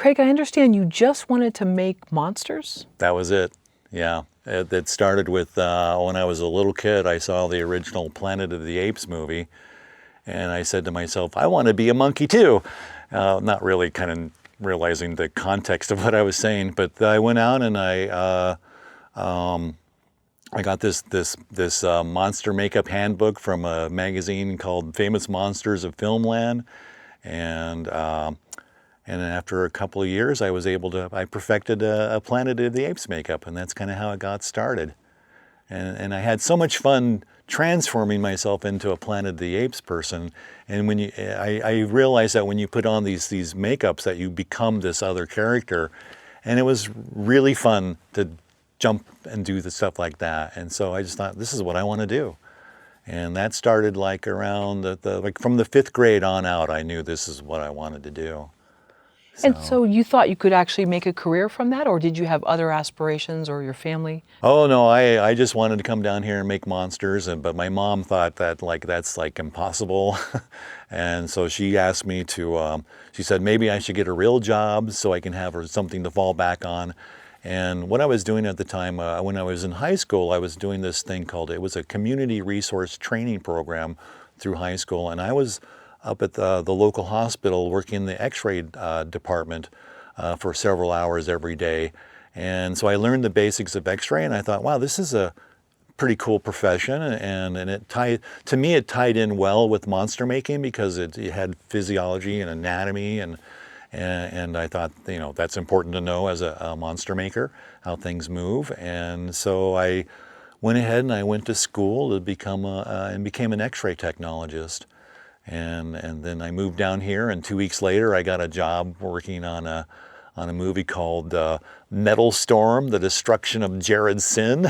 Craig, I understand you just wanted to make monsters? That was it, yeah. It started with when I was a little kid, I saw the original Planet of the Apes movie, and I said to myself, I want to be a monkey too. Not really kind of realizing the context of what I was saying, but I went out and I got this monster makeup handbook from a magazine called Famous Monsters of Filmland, and after a couple of years, I perfected a Planet of the Apes makeup, and that's kind of how it got started. And I had so much fun transforming myself into a Planet of the Apes person. And I realized that when you put on these makeups, that you become this other character, and it was really fun to jump and do the stuff like that. And so I just thought, this is what I want to do. And that started like around like from the 5th grade on out. I knew this is what I wanted to do. And so you thought you could actually make a career from that, or did you have other aspirations, or your family? Oh no, I just wanted to come down here and make monsters, but my mom thought that that's impossible, and so she asked me to. She said maybe I should get a real job so I can have something to fall back on. And what I was doing at the time, when I was in high school, I was doing this thing it was a community resource training program through high school, and I was up at the local hospital working in the x-ray department for several hours every day. And so I learned the basics of x-ray, and I thought, wow, this is a pretty cool profession. And it to me, it tied in well with monster making because it had physiology and anatomy, and I thought, that's important to know as a monster maker, how things move. And so I went ahead and I went to school to became an x-ray technologist. And then I moved down here, and 2 weeks later I got a job working on a movie called Metal Storm: The Destruction of Jared's Sin.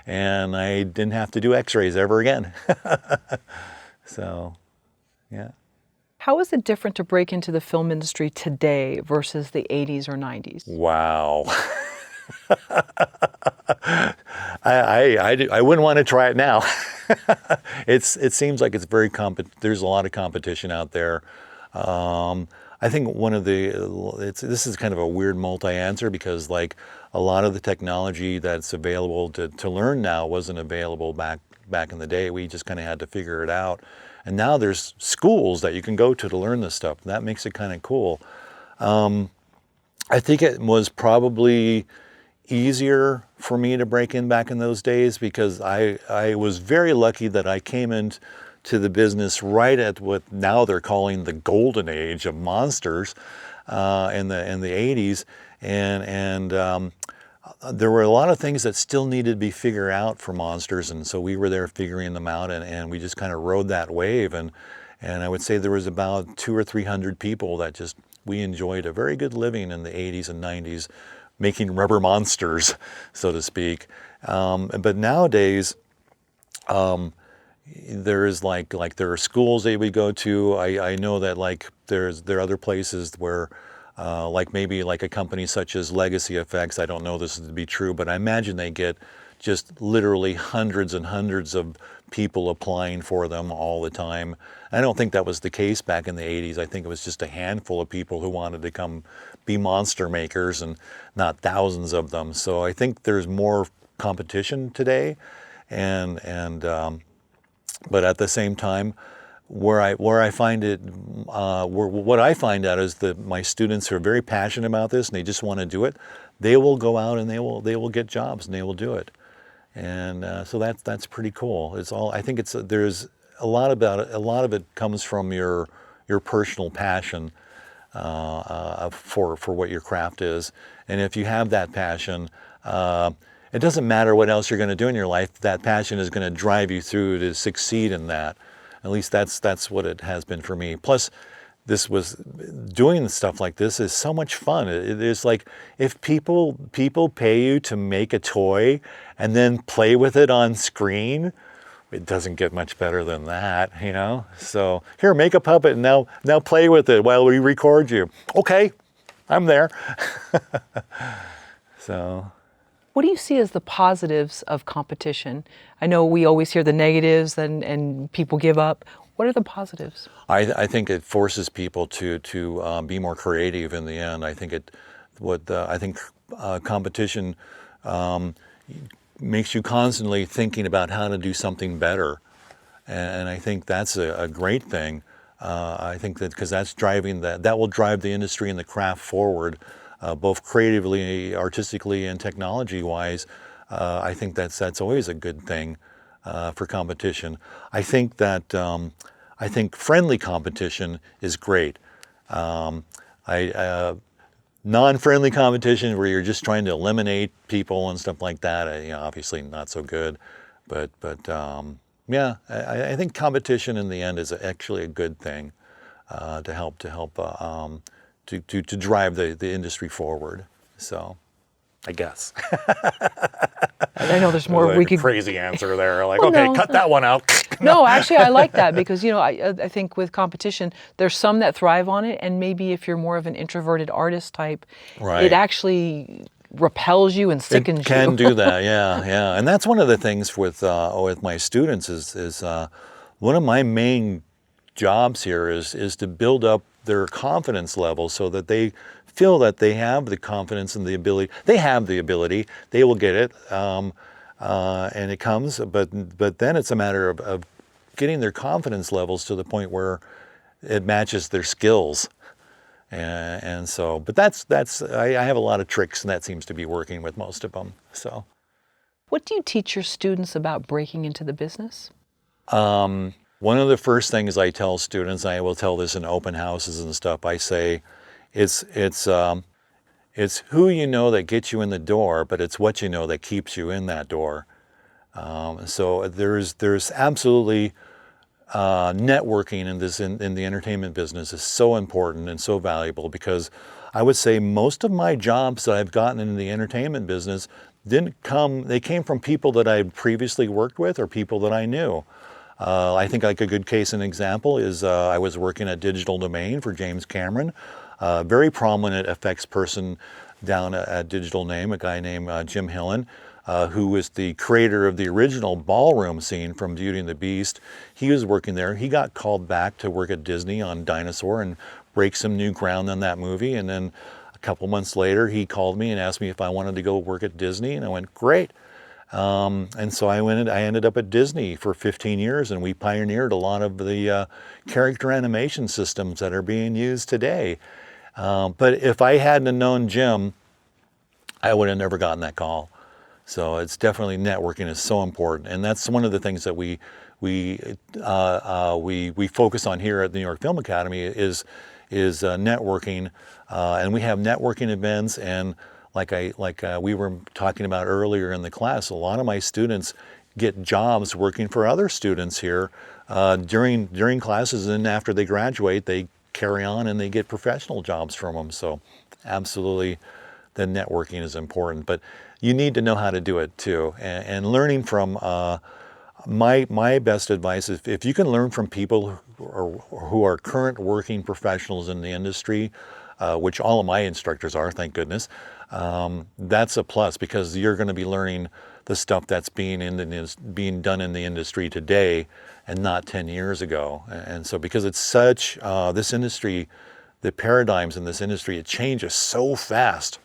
And I didn't have to do x-rays ever again. So, yeah. How is it different to break into the film industry today versus the 80s or 90s? Wow. I wouldn't want to try it now. It seems like it's there's a lot of competition out there. I think this is kind of a weird multi-answer because like a lot of the technology that's available to learn now wasn't available back in the day. We just kind of had to figure it out. And now there's schools that you can go to learn this stuff. That makes it kind of cool. I think it was probably easier for me to break in back in those days because I was very lucky that I came into the business right at what now they're calling the golden age of monsters in the 80s, and there were a lot of things that still needed to be figured out for monsters, and so we were there figuring them out, and we just kind of rode that wave, and I would say there was about 200 or 300 people that we enjoyed a very good living in the 80s and 90s, making rubber monsters, so to speak. But nowadays, there is there are schools that we go to. I know that there are other places where maybe a company such as Legacy Effects. I don't know this to be true, but I imagine they get just literally hundreds and hundreds of people applying for them all the time. I don't think that was the case back in the 80s. I think it was just a handful of people who wanted to come be monster makers and not thousands of them. So I think there's more competition today, but at the same time, what I find out is that my students are very passionate about this and they just want to do it. They will go out and they will get jobs and they will do it. And so that's pretty cool. I think there's a lot about it. A lot of it comes from your personal passion for what your craft is. And if you have that passion, it doesn't matter what else you're going to do in your life. That passion is going to drive you through to succeed in that. At least that's what it has been for me. Plus, doing stuff like this is so much fun. It is like if people pay you to make a toy and then play with it on screen, it doesn't get much better than that, So here, make a puppet and now play with it while we record you. Okay, I'm there. So. What do you see as the positives of competition? I know we always hear the negatives and people give up. What are the positives? I think it forces people to be more creative in the end. I think competition makes you constantly thinking about how to do something better, and I think that's a great thing. I think that because that's driving that will drive the industry and the craft forward, both creatively, artistically, and technology-wise. I think that's always a good thing for competition. I think friendly competition is great. Non-friendly competition where you're just trying to eliminate people and stuff like that, obviously not so good. But yeah, I think competition in the end is actually a good thing to help drive the industry forward. So, I guess. I know there's more like we a could. crazy answer there. Like, Well, okay, no. cut that one out. No, actually, I like that because I think with competition, there's some that thrive on it, and maybe if you're more of an introverted artist type, Right. it actually repels you and sickens It can you. do that, yeah. And that's one of the things with my students is one of my main jobs here is to build up their confidence level so that they feel that they have the confidence and the ability. They have the ability. They will get it, and it comes. But then it's a matter of getting their confidence levels to the point where it matches their skills. And so, but I have a lot of tricks, and that seems to be working with most of them. So, What do you teach your students about breaking into the business? one of the first things I tell students, and I will tell this in open houses and stuff, I say, it's who you know that gets you in the door, but it's what you know that keeps you in that door. So there's absolutely networking in the entertainment business is so important and so valuable, because I would say most of my jobs that I've gotten in the entertainment business they came from people that I previously worked with or people that I knew. I think like a good case and example is I was working at Digital Domain for James Cameron, a very prominent effects person down at Digital Domain, a guy named Jim Hillen, who was the creator of the original ballroom scene from Beauty and the Beast. He was working there. He got called back to work at Disney on Dinosaur and break some new ground on that movie. And then a couple months later, he called me and asked me if I wanted to go work at Disney. And I went, great. And so I ended up at Disney for 15 years, and we pioneered a lot of the character animation systems that are being used today. But if I hadn't known Jim, I would have never gotten that call. So it's definitely, networking is so important, and that's one of the things that we focus on here at the New York Film Academy is networking, and we have networking events. And like we were talking about earlier in the class, a lot of my students get jobs working for other students here during classes, and after they graduate, they carry on and they get professional jobs from them. So absolutely, the networking is important, but you need to know how to do it too. And learning from my best advice is if you can learn from people who are current working professionals in the industry, which all of my instructors are, thank goodness. That's a plus, because you're going to be learning the stuff that's being done in the industry today and not 10 years ago. And so because it's such, this industry, the paradigms in this industry, it changes so fast.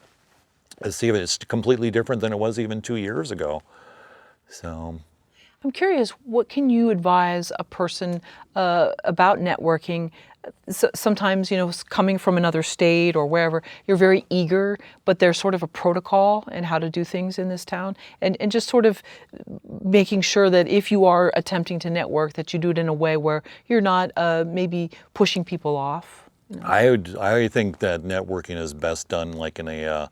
It's completely different than it was even 2 years ago. So I'm curious, what can you advise a person about networking? Sometimes, coming from another state or wherever, you're very eager, but there's sort of a protocol in how to do things in this town. And just sort of making sure that if you are attempting to network, that you do it in a way where you're not maybe pushing people off. I think that networking is best done like in a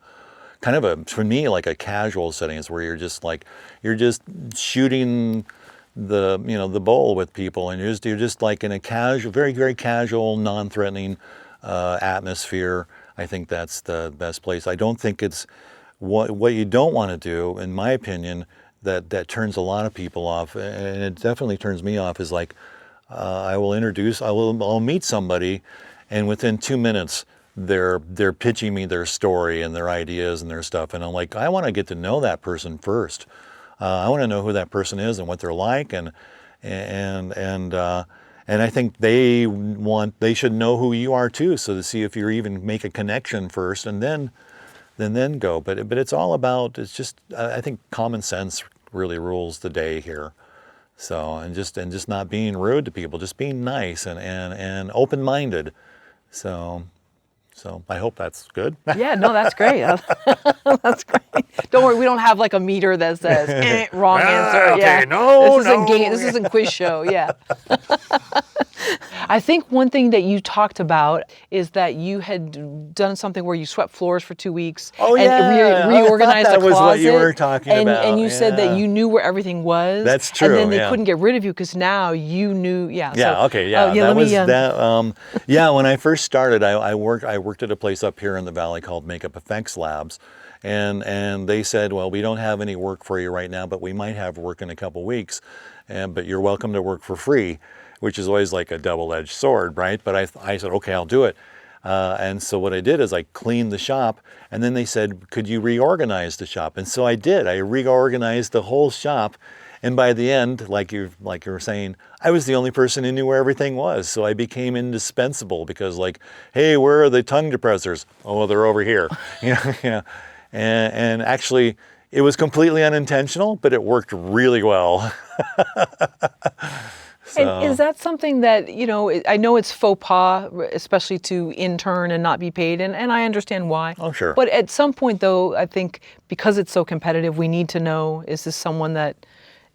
kind of for me, like a casual setting, is where you're just shooting the bowl with people, and you're just like in a casual, very, very casual, non-threatening atmosphere. I think that's the best place. I don't think it's what you don't want to do, in my opinion, that turns a lot of people off, and it definitely turns me off, is like I'll meet somebody, and within 2 minutes they're pitching me their story and their ideas and their stuff, and I'm like, I want to get to know that person first. I want to know who that person is and what they're like, and and I think they should know who you are too, so to see if you even make a connection first, and then go. But it's all about, it's just, I think common sense really rules the day here. So, and just not being rude to people, just being nice and open-minded. So I hope that's good. Yeah, no, that's great. That's great. Don't worry, we don't have like a meter that says wrong answer. Okay, Yeah, no, this isn't game. This isn't quiz show. Yeah. I think one thing that you talked about is that you had done something where you swept floors for 2 weeks and reorganized that a closet. was what you were talking about. And you said that you knew where everything was. That's true. And then they couldn't get rid of you because now you knew. Yeah. Yeah. So, Okay. Yeah. That was that. Yeah. When I first started, I worked at a place up here in the valley called Makeup Effects Labs, and they said, well, we don't have any work for you right now, but we might have work in a couple weeks, but you're welcome to work for free, which is always like a double-edged sword, right? But I said, okay, I'll do it. And so what I did is I cleaned the shop, and then they said, could you reorganize the shop? And so I did. I reorganized the whole shop. And by the end, like you were saying, I was the only person who knew where everything was. So I became indispensable because, like, hey, where are the tongue depressors? Oh, they're over here. You know. And actually, it was completely unintentional, but it worked really well. And is that something that, I know it's faux pas, especially to intern and not be paid, and I understand why. Oh, sure. But at some point, though, I think because it's so competitive, we need to know, is this someone that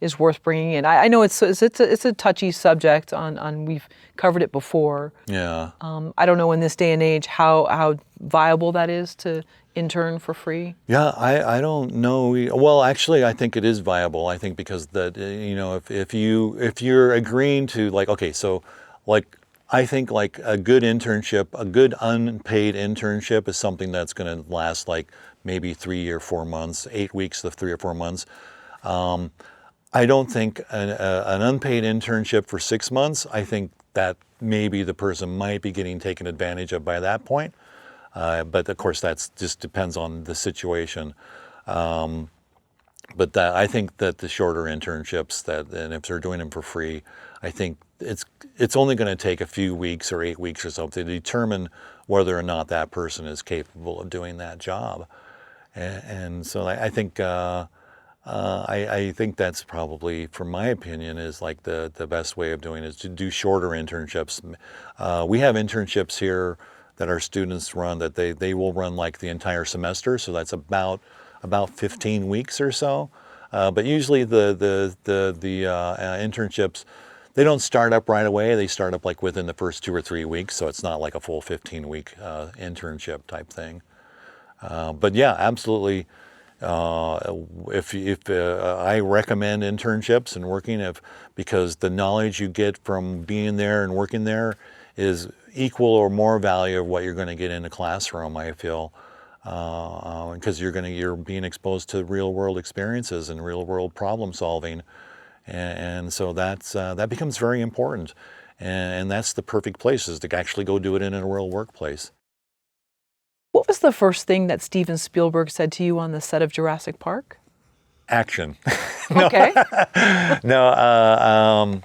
is worth bringing in? I know it's a touchy subject on we've covered it before. Yeah. I don't know in this day and age how viable that is to intern for free. Yeah, I don't know. Well, actually, I think it is viable. I think because if you're agreeing to, like, okay, so like I think like a good internship, a good unpaid internship is something that's going to last like maybe 3 or 4 months, 8 weeks of 3 or 4 months. I don't think an unpaid internship for 6 months, I think that maybe the person might be getting taken advantage of by that point. But of course, that just depends on the situation. But I think that the shorter internships, and if they're doing them for free, I think it's only going to take a few weeks or 8 weeks or something to determine whether or not that person is capable of doing that job. And so I think I think that's probably, from my opinion, is like the best way of doing it, is to do shorter internships. We have internships here that our students run that they will run like the entire semester, so that's about 15 weeks or so. But usually the internships, they don't start up right away. They start up like within the first 2 or 3 weeks, so it's not like a full 15-week internship type thing. But yeah, absolutely. If I recommend internships and working, because the knowledge you get from being there and working there is equal or more value of what you're going to get in a classroom, I feel, because you're being exposed to real world experiences and real world problem solving, and so that becomes very important, and that's the perfect place, is to actually go do it in a real workplace. What was the first thing that Steven Spielberg said to you on the set of Jurassic Park? Action. Okay. No.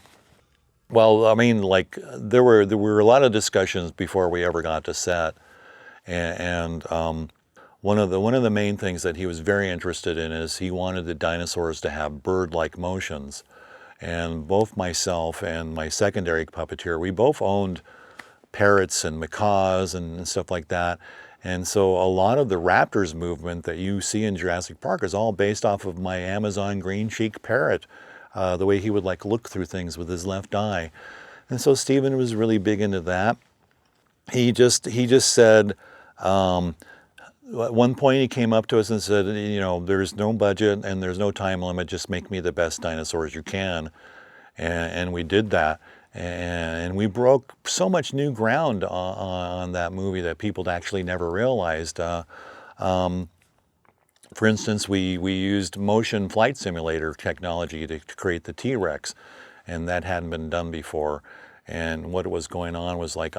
Well, I mean, like there were a lot of discussions before we ever got to set, and one of the main things that he was very interested in is he wanted the dinosaurs to have bird-like motions, and both myself and my secondary puppeteer, we both owned parrots and macaws and stuff like that. And so a lot of the raptors movement that you see in Jurassic Park is all based off of my Amazon green cheek parrot, the way he would like look through things with his left eye. And so Steven was really big into that. He just said, at one point he came up to us and said, there's no budget and there's no time limit, just make me the best dinosaurs you can. And we did that. And we broke so much new ground on that movie that people actually never realized. For instance, we used motion flight simulator technology to create the T-Rex, and that hadn't been done before. And what was going on was like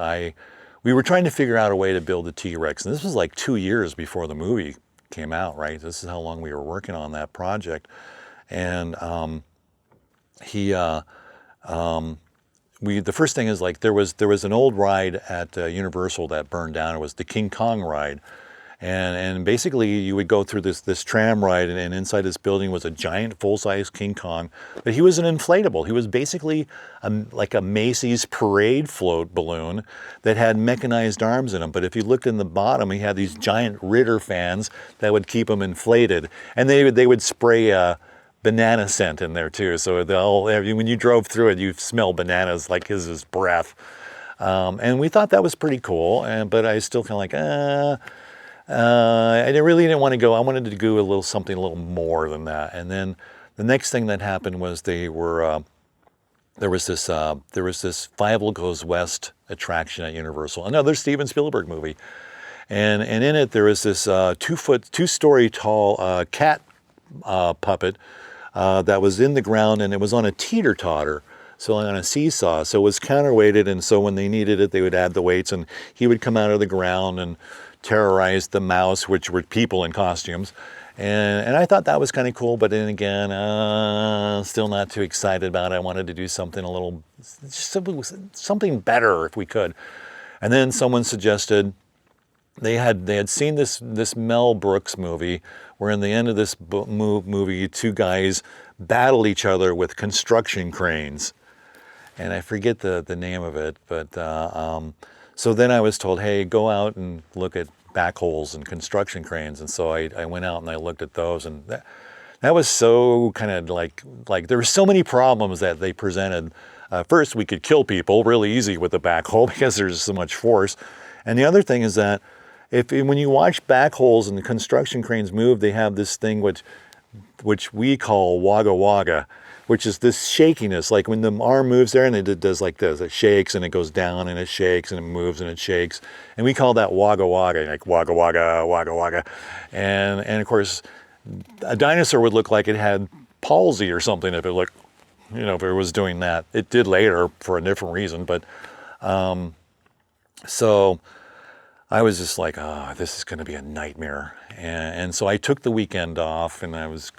we were trying to figure out a way to build the T-Rex, and this was like 2 years before the movie came out, right? This is how long we were working on that project. And the first thing is like there was an old ride at Universal that burned down. It was the King Kong ride, and basically you would go through this tram ride, and inside this building was a giant full-size King Kong, but he was an inflatable. He was basically like a Macy's parade float balloon that had mechanized arms in him. But if you looked in the bottom, he had these giant Ritter fans that would keep him inflated, and they would spray banana scent in there too. So when you drove through it, you smell bananas like his breath. And we thought that was pretty cool. But I still kind of like, I really didn't want to go. I wanted to do something a little more than that. And then the next thing that happened was there was this Fievel Goes West attraction at Universal, another Steven Spielberg movie. And in it, there was this 2-story tall cat puppet that was in the ground, and it was on a teeter-totter, so on a seesaw. So it was counterweighted, and so when they needed it, they would add the weights, and he would come out of the ground and terrorize the mouse, which were people in costumes. And I thought that was kind of cool, but then again, still not too excited about it. I wanted to do something something better if we could. And then someone suggested they had seen this Mel Brooks movie where in the end of this movie, 2 guys battle each other with construction cranes. And I forget the name of it, but so then I was told, hey, go out and look at backholes and construction cranes. And so I went out and I looked at those, and that was so kind of like there were so many problems that they presented. First, we could kill people really easy with a backhoe because there's so much force. And the other thing is that when you watch backholes and the construction cranes move, they have this thing which we call wagga wagga, which is this shakiness. Like when the arm moves there and it does like this, it shakes and it goes down and it shakes and it moves and it shakes. And we call that wagga wagga, like wagga wagga, wagga wagga. And of course, a dinosaur would look like it had palsy or something if it looked, if it was doing that. It did later for a different reason, but so I was just like, this is going to be a nightmare. And so I took the weekend off, and I was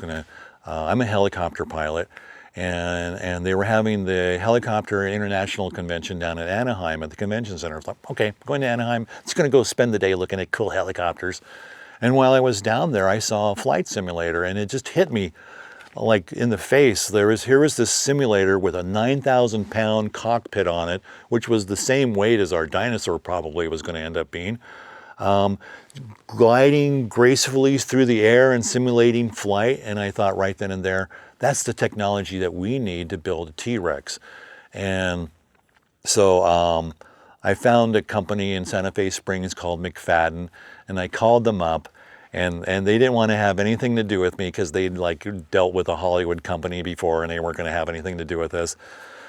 I'm a helicopter pilot, and they were having the helicopter international convention down at Anaheim at the convention center. I was like, okay, I'm going to Anaheim. I'm just going to go spend the day looking at cool helicopters. And while I was down there, I saw a flight simulator, and it just hit me like in the face. Here was this simulator with a 9,000-pound cockpit on it, which was the same weight as our dinosaur probably was going to end up being, gliding gracefully through the air and simulating flight. And I thought right then and there, that's the technology that we need to build a T-Rex. And so I found a company in Santa Fe Springs called McFadden, and I called them up. And they didn't want to have anything to do with me because they'd dealt with a Hollywood company before, and they weren't going to have anything to do with this.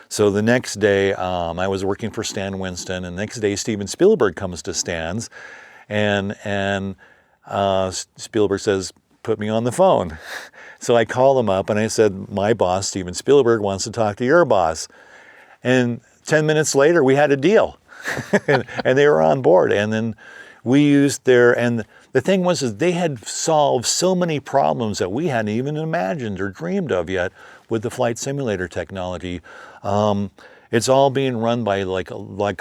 So the next day, I was working for Stan Winston, and the next day Steven Spielberg comes to Stan's, and Spielberg says, put me on the phone. So I called him up and I said, my boss, Steven Spielberg, wants to talk to your boss. And 10 minutes later, we had a deal, and they were on board. And then we used and the thing was is they had solved so many problems that we hadn't even imagined or dreamed of yet with the flight simulator technology. It's all being run by like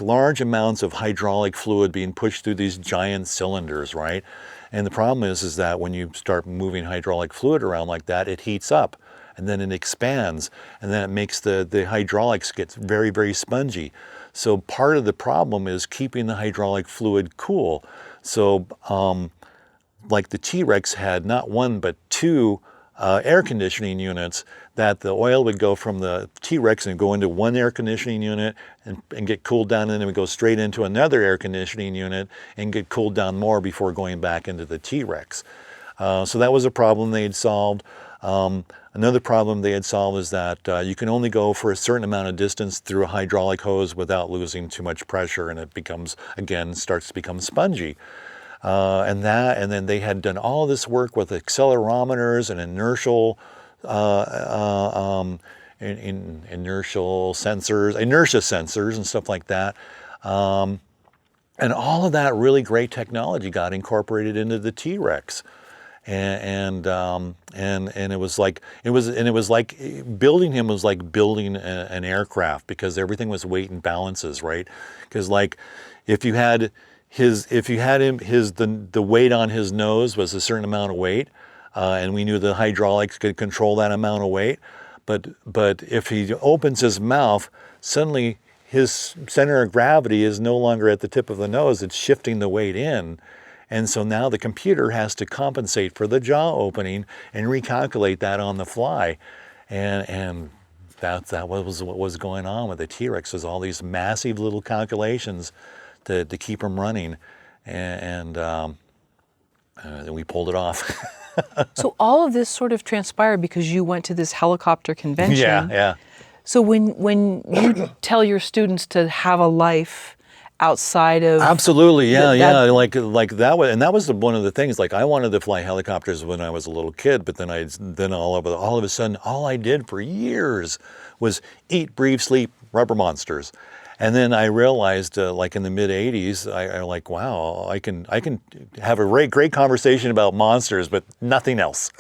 large amounts of hydraulic fluid being pushed through these giant cylinders, right? And the problem is that when you start moving hydraulic fluid around like that, it heats up, and then it expands, and then it makes the hydraulics get very, very spongy. So part of the problem is keeping the hydraulic fluid cool. So like the T-Rex had not one but 2 air conditioning units that the oil would go from the T-Rex and go into one air conditioning unit and get cooled down, and then it would go straight into another air conditioning unit and get cooled down more before going back into the T-Rex. So that was a problem they had solved. Another problem they had solved is that you can only go for a certain amount of distance through a hydraulic hose without losing too much pressure, and it starts to become spongy. And then they had done all this work with accelerometers and inertial inertia sensors and stuff like that. And all of that really great technology got incorporated into the T-Rex. and it was like building him was like building an aircraft, because everything was weight and balances, right? Because like if you had the weight on his nose was a certain amount of weight, and we knew the hydraulics could control that amount of weight, but if he opens his mouth, suddenly his center of gravity is no longer at the tip of the nose, it's shifting the weight in. And so now the computer has to compensate for the jaw opening and recalculate that on the fly. And that was what was going on with the T-Rex, was all these massive little calculations to keep him running. And we pulled it off. So all of this sort of transpired because you went to this helicopter convention. Yeah. So when you tell your students to have a life outside of absolutely, yeah, like that was, and that was one of the things. Like I wanted to fly helicopters when I was a little kid, but then all of a sudden, all I did for years was eat, breathe, sleep rubber monsters. And then I realized, like in the mid '80s, I like, wow, I can have a great conversation about monsters, but nothing else.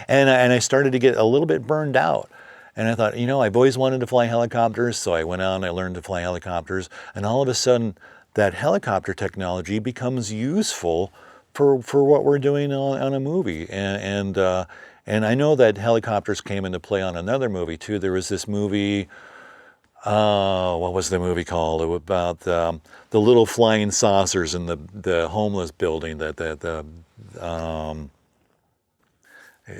and I started to get a little bit burned out. And I thought, I've always wanted to fly helicopters, so I went out and I learned to fly helicopters. And all of a sudden, that helicopter technology becomes useful for what we're doing on a movie. And I know that helicopters came into play on another movie too. There was this movie. What was the movie called? It was about the little flying saucers in the homeless building. It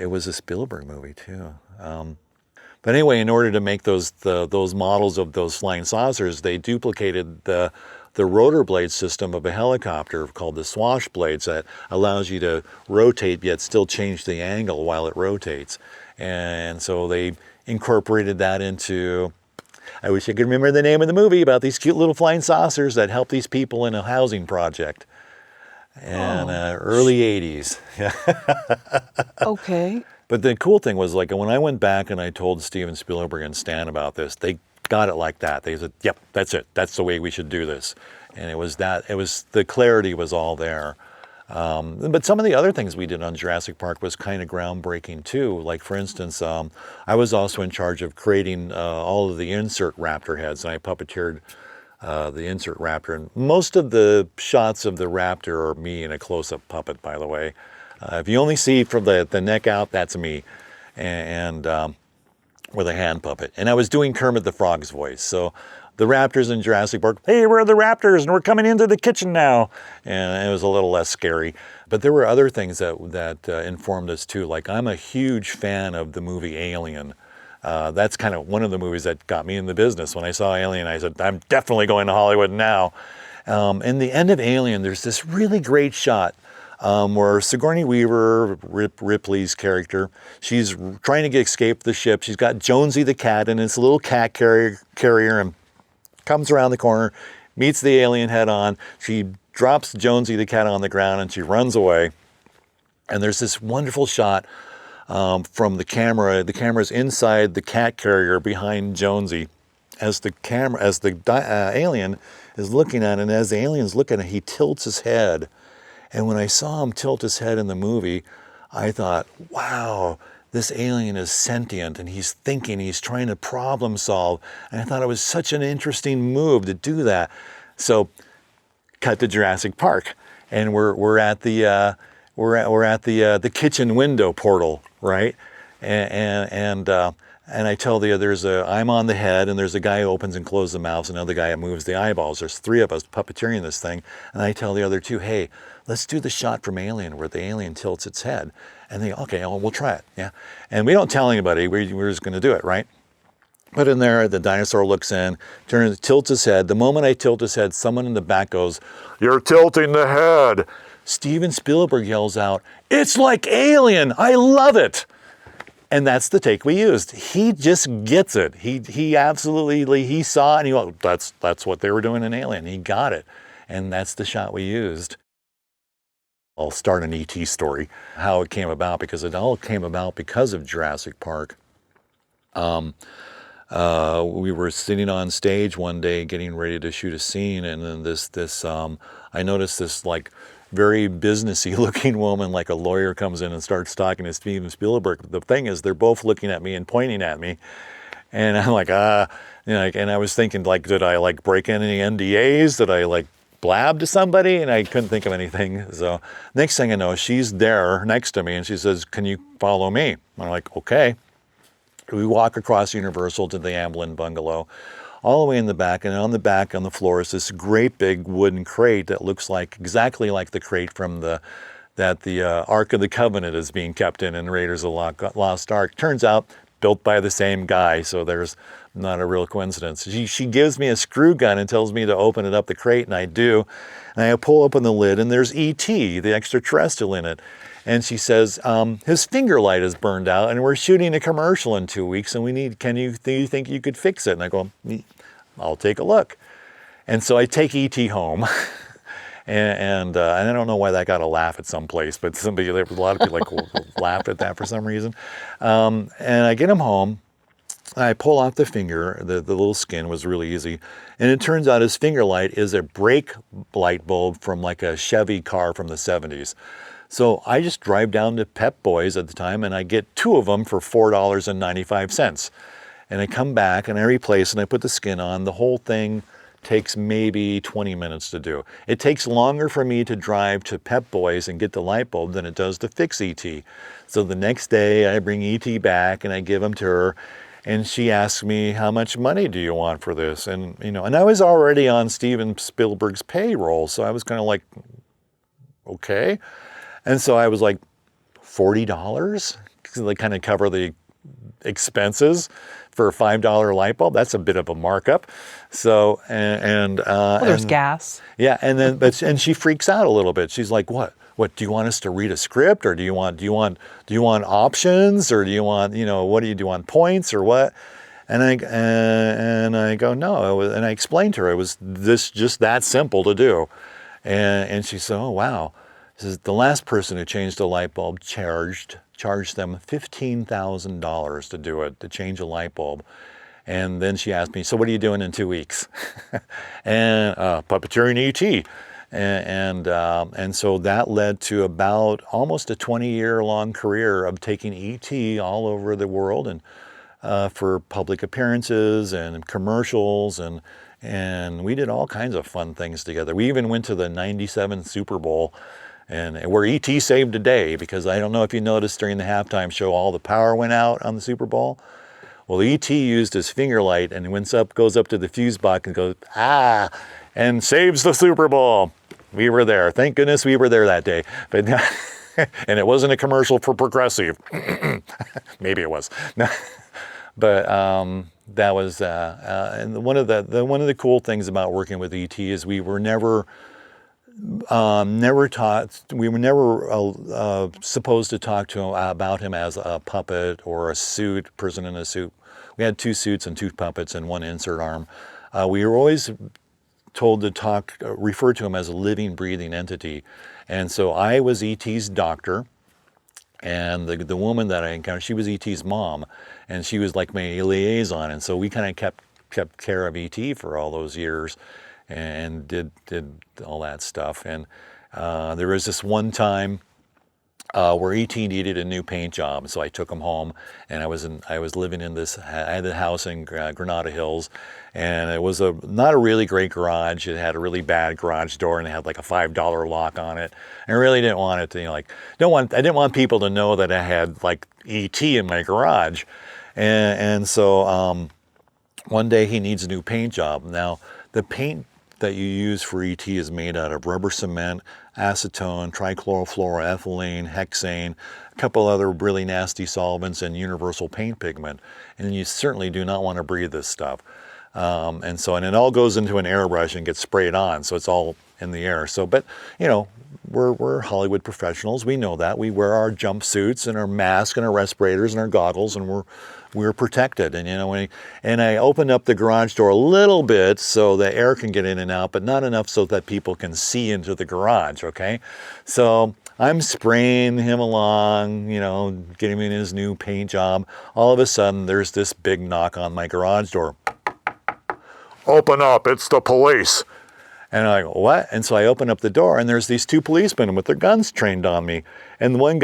was a Spielberg movie too. But anyway, in order to make those models of those flying saucers, they duplicated the rotor blade system of a helicopter called the swash blades that allows you to rotate yet still change the angle while it rotates. And so they incorporated that into, I wish I could remember the name of the movie, about these cute little flying saucers that help these people in a housing project. And early 80s. Okay. But the cool thing was, like, when I went back and I told Steven Spielberg and Stan about this, they got it like that. They said, yep, that's it. That's the way we should do this. And the clarity was all there. But some of the other things we did on Jurassic Park was kind of groundbreaking too. Like, for instance, I was also in charge of creating all of the insert raptor heads, and I puppeteered the insert raptor. And most of the shots of the raptor are me in a close-up puppet, by the way. If you only see from the neck out, that's me, and with a hand puppet. And I was doing Kermit the Frog's voice. So the raptors in Jurassic Park, hey, we're the raptors and we're coming into the kitchen now. And it was a little less scary. But there were other things that informed us too. Like, I'm a huge fan of the movie Alien. That's kind of one of the movies that got me in the business. When I saw Alien, I said, I'm definitely going to Hollywood now. In the end of Alien, there's this really great shot where Sigourney Weaver, Ripley's character, she's trying to escape the ship. She's got Jonesy the cat, and it's a little cat carrier, and comes around the corner, meets the alien head on. She drops Jonesy the cat on the ground, and she runs away. And there's this wonderful shot from the camera. The camera's inside the cat carrier behind Jonesy, as the alien is looking at it, and as the alien's looking at it, he tilts his head. And when I saw him tilt his head in the movie, I thought, wow, this alien is sentient and he's thinking, he's trying to problem solve. And I thought it was such an interesting move to do that. So, cut to Jurassic Park, and we're at the kitchen window portal, right? And I tell I'm on the head, and there's a guy who opens and closes the mouths, another guy who moves the eyeballs. There's three of us puppeteering this thing, and I tell the other two, hey, let's do the shot from Alien where the alien tilts its head. And they, okay, we'll try it, yeah. And we don't tell anybody, we're just gonna do it, right? Put in there, the dinosaur looks in, tilts his head. The moment I tilt his head, someone in the back goes, you're tilting the head. Steven Spielberg yells out, it's like Alien, I love it. And that's the take we used. He just gets it. He absolutely, he saw it and he went, that's what they were doing in Alien. He got it. And that's the shot we used. I'll start an ET story, how it came about, because it all came about because of Jurassic Park. We were sitting on stage one day getting ready to shoot a scene, and then I noticed this like very businessy looking woman, like a lawyer, comes in and starts talking to Steven Spielberg. The thing is, they're both looking at me and pointing at me. And I'm like, and I was thinking, like, did I like break any NDAs? Did I like blab to somebody? And I couldn't think of anything. So next thing I know, she's there next to me and she says, can you follow me? And I'm like, okay. We walk across Universal to the Amblin bungalow, all the way in the back. And on the back, on the floor, is this great big wooden crate that looks like exactly like the crate from the Ark of the Covenant is being kept in Raiders of the Lost Ark. Turns out, built by the same guy, so there's not a real coincidence. She gives me a screw gun and tells me to open it up the crate, and I do. And I pull open the lid, and there's E.T., the extraterrestrial, in it. And she says, his finger light is burned out, and we're shooting a commercial in 2 weeks, and do you think you could fix it? And I go, I'll take a look. And so I take E.T. home. And I don't know why that got a laugh at some place, but a lot of people laughed at that for some reason. And I get him home. I pull off the finger. The little skin was really easy. And it turns out his finger light is a brake light bulb from like a Chevy car from the 70s. So I just drive down to Pep Boys at the time, and I get 2 of them for $4.95. And I come back, and I replace, and I put the skin on. The whole thing takes maybe 20 minutes to do. It takes longer for me to drive to Pep Boys and get the light bulb than it does to fix E.T. So the next day I bring E.T. back and I give him to her, and she asks me, how much money do you want for this? And and I was already on Steven Spielberg's payroll, so I was kind of like, okay. And so I was like, $40? Because they kind of cover the expenses for a $5 light bulb. That's a bit of a markup. So there's gas. Yeah, and then she freaks out a little bit. She's like, "What? What do you want us to read a script, or do you want options, or do you want what do you want points or what?" And I go, no. And I explained to her it was just that simple to do. And she said, oh wow. She says the last person who changed a light bulb charged them $15,000 to do it, to change a light bulb. And then she asked me, so what are you doing in 2 weeks? And puppeteering E.T. And so that led to about almost a 20-year-long career of taking E.T. all over the world, and for public appearances and commercials, and we did all kinds of fun things together. We even went to the '97 Super Bowl, and where E.T. saved a day, because I don't know if you noticed during the halftime show, all the power went out on the Super Bowl. Well, E.T. used his finger light and goes up to the fuse box and goes, and saves the Super Bowl. We were there. Thank goodness we were there that day. But and it wasn't a commercial for Progressive. Maybe it was. But that was and one of the cool things about working with E.T. is we were never supposed to talk to him about him as a puppet or a person in a suit. We had 2 suits and 2 puppets and 1 insert arm. We were always told to refer to him as a living, breathing entity. And so I was E.T.'s doctor, and the woman that I encountered, she was E.T.'s mom, and she was like my liaison. And so we kind of kept care of E.T. for all those years, and did all that stuff. And there was this one time where E.T. needed a new paint job, so I took him home, and I was living in this. I had a house in Granada Hills, and it was not a really great garage. It had a really bad garage door, and it had like a $5 lock on it. I really didn't want it to I didn't want people to know that I had like E.T. in my garage, and so one day he needs a new paint job. Now the paint that you use for E.T. is made out of rubber cement, acetone, trichlorofluoroethylene, hexane, a couple other really nasty solvents, and universal paint pigment. And you certainly do not want to breathe this stuff. And it all goes into an airbrush and gets sprayed on, so it's all in the air. So, but we're Hollywood professionals. We know that. We wear our jumpsuits and our masks and our respirators and our goggles, and we're protected. And and I opened up the garage door a little bit so the air can get in and out, but not enough so that people can see into the garage. Okay, so I'm spraying him along, getting him in his new paint job. All of a sudden, there's this big knock on my garage door. Open up! It's the police. And I'm like, what? And so I open up the door, and there's these two policemen with their guns trained on me. And one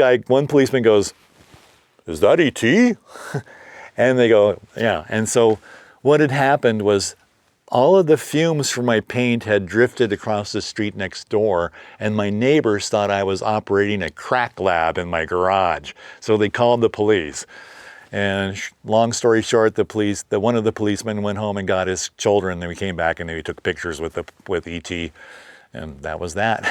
policeman goes, "Is that E.T.?" And they go, "Yeah." And so what had happened was all of the fumes from my paint had drifted across the street next door, and my neighbors thought I was operating a crack lab in my garage. So they called the police. And long story short, one of the policemen went home and got his children, and we came back and we took pictures with E.T., and that was that.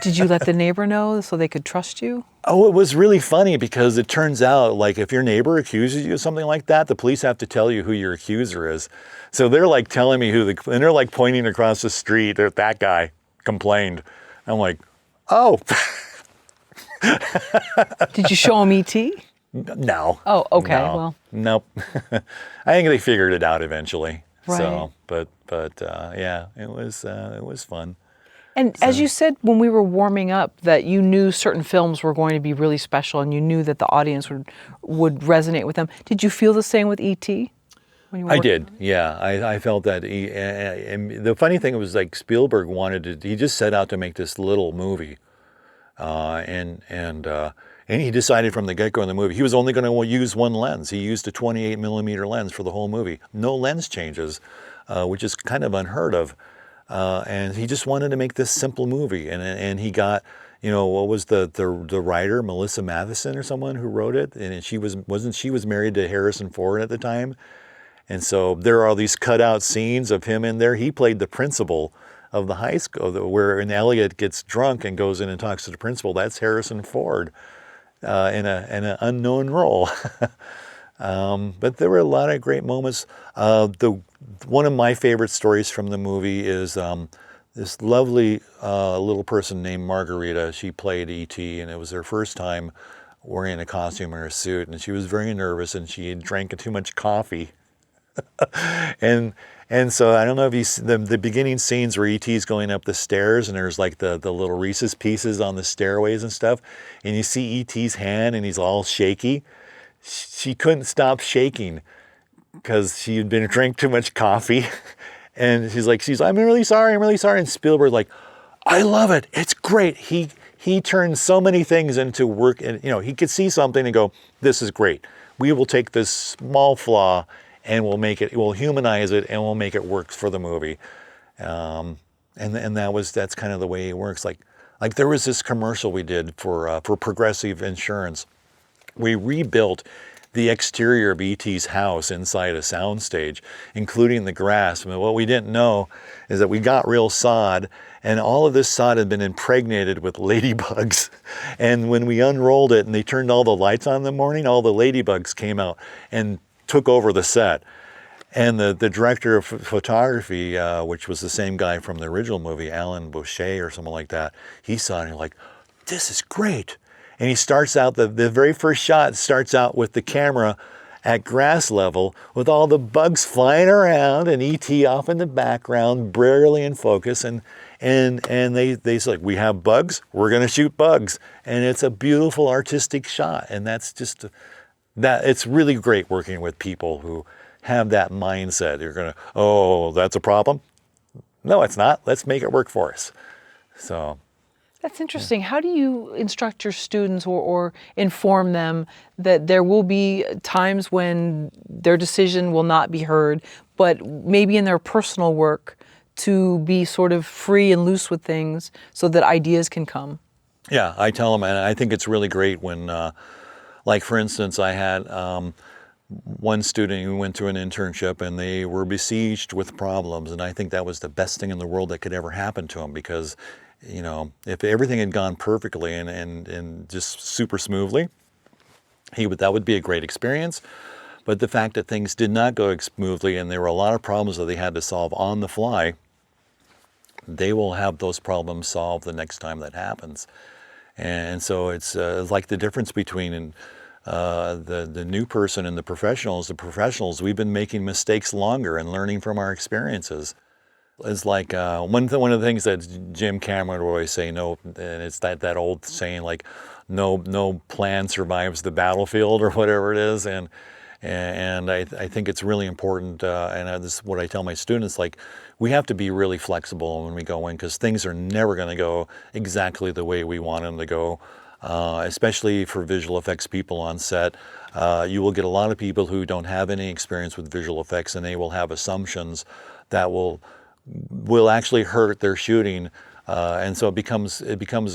Did you let the neighbor know so they could trust you? Oh, it was really funny because it turns out, like, if your neighbor accuses you of something like that, the police have to tell you who your accuser is. So they're like telling me and they're like pointing across the street. That guy complained. I'm like, oh. Did you show them E.T.? No. Oh, okay. No. Well, nope. I think they figured it out eventually. Right. So, but yeah, it was fun. and as you said when we were warming up that you knew certain films were going to be really special and you knew that the audience would resonate with them. Did you feel the same with E.T.? I did, yeah. I felt that and the funny thing was, like, Spielberg he just set out to make this little movie. And he decided from the get-go in the movie, he was only going to use one lens. He used a 28 millimeter lens for the whole movie. No lens changes, which is kind of unheard of. And he just wanted to make this simple movie. And he got, what was the writer, Melissa Matheson or someone who wrote it? And she was married to Harrison Ford at the time. And so there are all these cutout scenes of him in there. He played the principal of the high school, where Elliot gets drunk and goes in and talks to the principal. That's Harrison Ford in an unknown role. But there were a lot of great moments. One of my favorite stories from the movie is this lovely little person named Margarita. She played E.T., and it was her first time wearing a costume or a suit, and she was very nervous, and she had drank too much coffee. And so I don't know if you see the beginning scenes where E.T.'s going up the stairs, and there's like the little Reese's Pieces on the stairways and stuff, and you see E.T.'s hand and he's all shaky. She couldn't stop shaking because she had been drank too much coffee. And she's like, I'm really sorry. And Spielberg's like, I love it. It's great. He turned so many things into work, and he could see something and go, this is great. We will take this small flaw and we'll humanize it, and we'll make it work for the movie. And that's kind of the way it works. Like there was this commercial we did for Progressive Insurance. We rebuilt the exterior of E.T.'s house inside a soundstage, including the grass. I mean, what we didn't know is that we got real sod, and all of this sod had been impregnated with ladybugs. And when we unrolled it and they turned all the lights on in the morning, all the ladybugs came out and took over the set. And the director of photography, which was the same guy from the original movie, Alan Boucher or something like that, he saw it and he's like, this is great. And he starts out, the very first shot starts out with the camera at grass level with all the bugs flying around and E.T. off in the background, barely in focus. And they say, we have bugs, we're going to shoot bugs. And it's a beautiful artistic shot. And that's just, it's really great working with people who have that mindset. You're going to, oh, that's a problem? No, it's not. Let's make it work for us. So. That's interesting. How do you instruct your students or inform them that there will be times when their decision will not be heard, but maybe in their personal work to be sort of free and loose with things so that ideas can come? Yeah, I tell them, and I think it's really great when, like for instance, I had one student who went through an internship and they were besieged with problems, and I think that was the best thing in the world that could ever happen to them, because if everything had gone perfectly and just super smoothly, that would be a great experience. But the fact that things did not go smoothly and there were a lot of problems that they had to solve on the fly, they will have those problems solved the next time that happens. And so it's like the difference between the new person and the professionals. The professionals, we've been making mistakes longer and learning from our experiences. It's like one of the things that Jim Cameron would always say, and it's that old saying, like, no plan survives the battlefield, or whatever it is. And And I think it's really important, and this is what I tell my students, like, we have to be really flexible when we go in, because things are never going to go exactly the way we want them to go, especially for visual effects people on set. You will get a lot of people who don't have any experience with visual effects, and they will have assumptions that will actually hurt their shooting. And so it becomes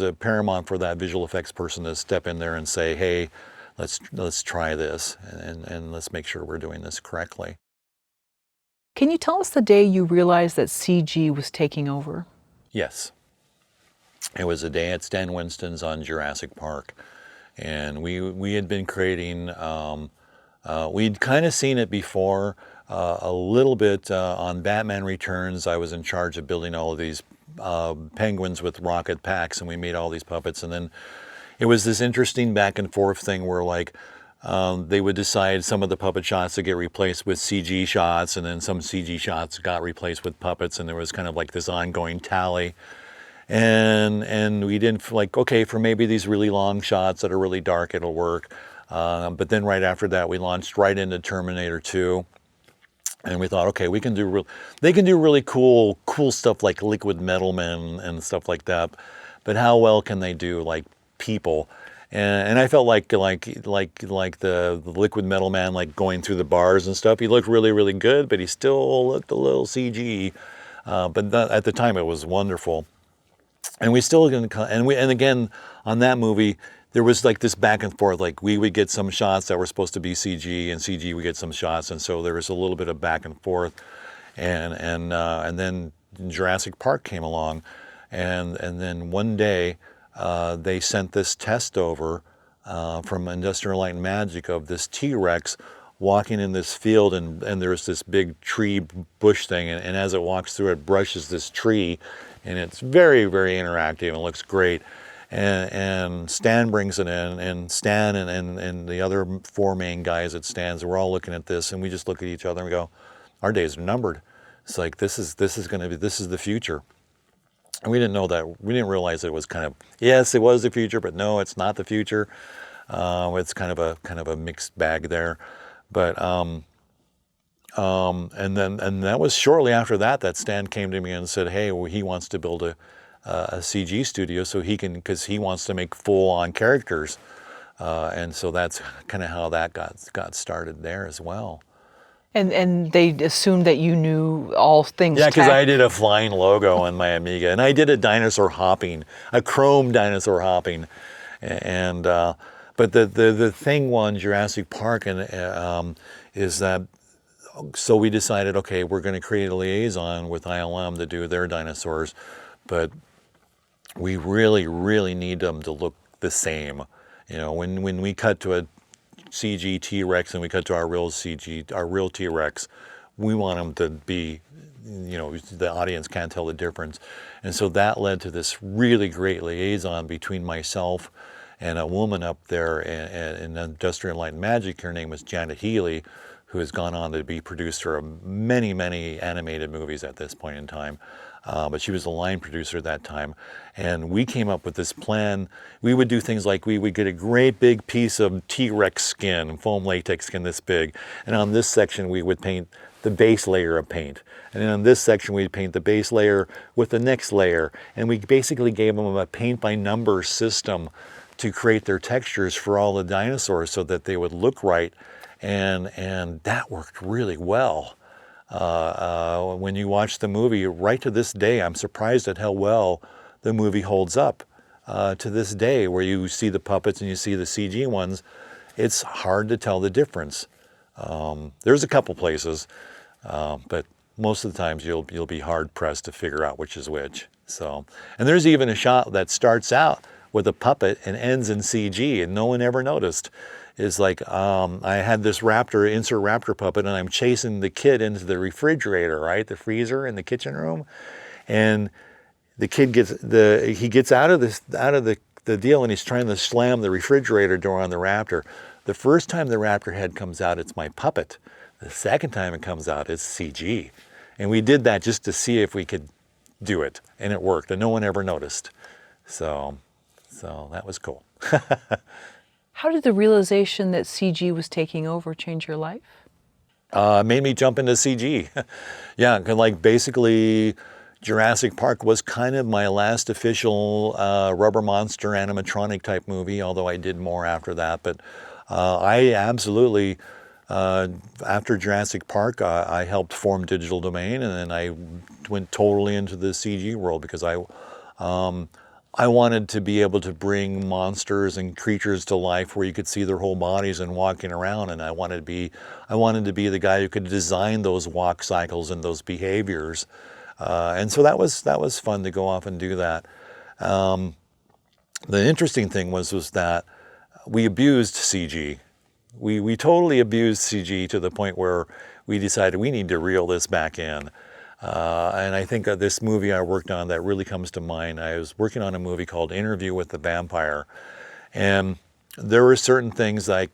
a paramount for that visual effects person to step in there and say, hey, let's try this, and let's make sure we're doing this correctly. Can you tell us the day you realized that CG was taking over? Yes. It was a day at Stan Winston's on Jurassic Park, and we had been creating, we'd kind of seen it before, a little bit on Batman Returns. I was in charge of building all of these penguins with rocket packs, and we made all these puppets, and then it was this interesting back and forth thing where, like, they would decide some of the puppet shots to get replaced with CG shots, and then some CG shots got replaced with puppets, and there was kind of like this ongoing tally. And we didn't, like, okay, for maybe these really long shots that are really dark, it'll work. But then right after that, we launched right into Terminator 2. And we thought, okay, they can do really cool stuff like liquid metal men and stuff like that. But how well can they do, like, people? And I felt like the liquid metal man, like, going through the bars and stuff. He looked really, really good, but he still looked a little CG. But at the time, it was wonderful. And we still and again on that movie, there was like this back and forth. Like, we would get some shots that were supposed to be CG, and CG would get some shots, and so there was a little bit of back and forth. And then Jurassic Park came along, and then one day they sent this test over from Industrial Light and Magic of this T-Rex walking in this field, and there's this big tree bush thing, and as it walks through, it brushes this tree, and it's very, very interactive and looks great. And Stan brings it in, and Stan and the other four main guys at Stan's, we're all looking at this, and we just look at each other and we go, our days are numbered. It's like, this is the future. And we didn't know that. We didn't realize it was kind of, yes, it was the future, but no, it's not the future. It's kind of a mixed bag there. But and that was shortly after that Stan came to me and said, hey, well, he wants to build a CG studio so because he wants to make full-on characters, and so that's kind of how that got started there as well. And they assumed that you knew all things. Yeah, because I did a flying logo on my Amiga, and I did a chrome dinosaur hopping, and but the thing on Jurassic Park is that. So we decided, okay, we're going to create a liaison with ILM to do their dinosaurs, but we really, really need them to look the same. You know, when we cut to a CG T-Rex and we cut to our real T-Rex, we want them to be, you know, the audience can't tell the difference. And so that led to this really great liaison between myself and a woman up there in Industrial Light and Magic. Her name was Janet Healy, who has gone on to be producer of many, many animated movies at this point in time. But she was a line producer at that time. And we came up with this plan. We would do things like we would get a great big piece of T-Rex skin, foam latex skin this big. And on this section, we would paint the base layer of paint. And then on this section, we'd paint the base layer with the next layer. And we basically gave them a paint by number system to create their textures for all the dinosaurs so that they would look right. And that worked really well. When you watch the movie, right to this day, I'm surprised at how well the movie holds up. To this day, where you see the puppets and you see the CG ones, it's hard to tell the difference. There's a couple places, but most of the times you'll be hard pressed to figure out which is which. So, and there's even a shot that starts out with a puppet and ends in CG, and no one ever noticed. Is like, I had this insert raptor puppet, and I'm chasing the kid into the refrigerator, right? The freezer in the kitchen room. And the kid gets out of the deal, and he's trying to slam the refrigerator door on the raptor. The first time the raptor head comes out, it's my puppet. The second time it comes out, it's CG. And we did that just to see if we could do it. And it worked, and no one ever noticed. So that was cool. How did the realization that CG was taking over change your life? Made me jump into CG. Yeah, 'cause like basically Jurassic Park was kind of my last official rubber monster animatronic type movie, although I did more after that. But I absolutely, after Jurassic Park, I helped form Digital Domain, and then I went totally into the CG world because I wanted to be able to bring monsters and creatures to life where you could see their whole bodies and walking around. And I wanted to be the guy who could design those walk cycles and those behaviors. And so that was fun to go off and do that. The interesting thing was that we abused CG. We totally abused CG to the point where we decided we need to reel this back in. And I think this movie I worked on that really comes to mind. I was working on a movie called Interview with the Vampire, and there were certain things like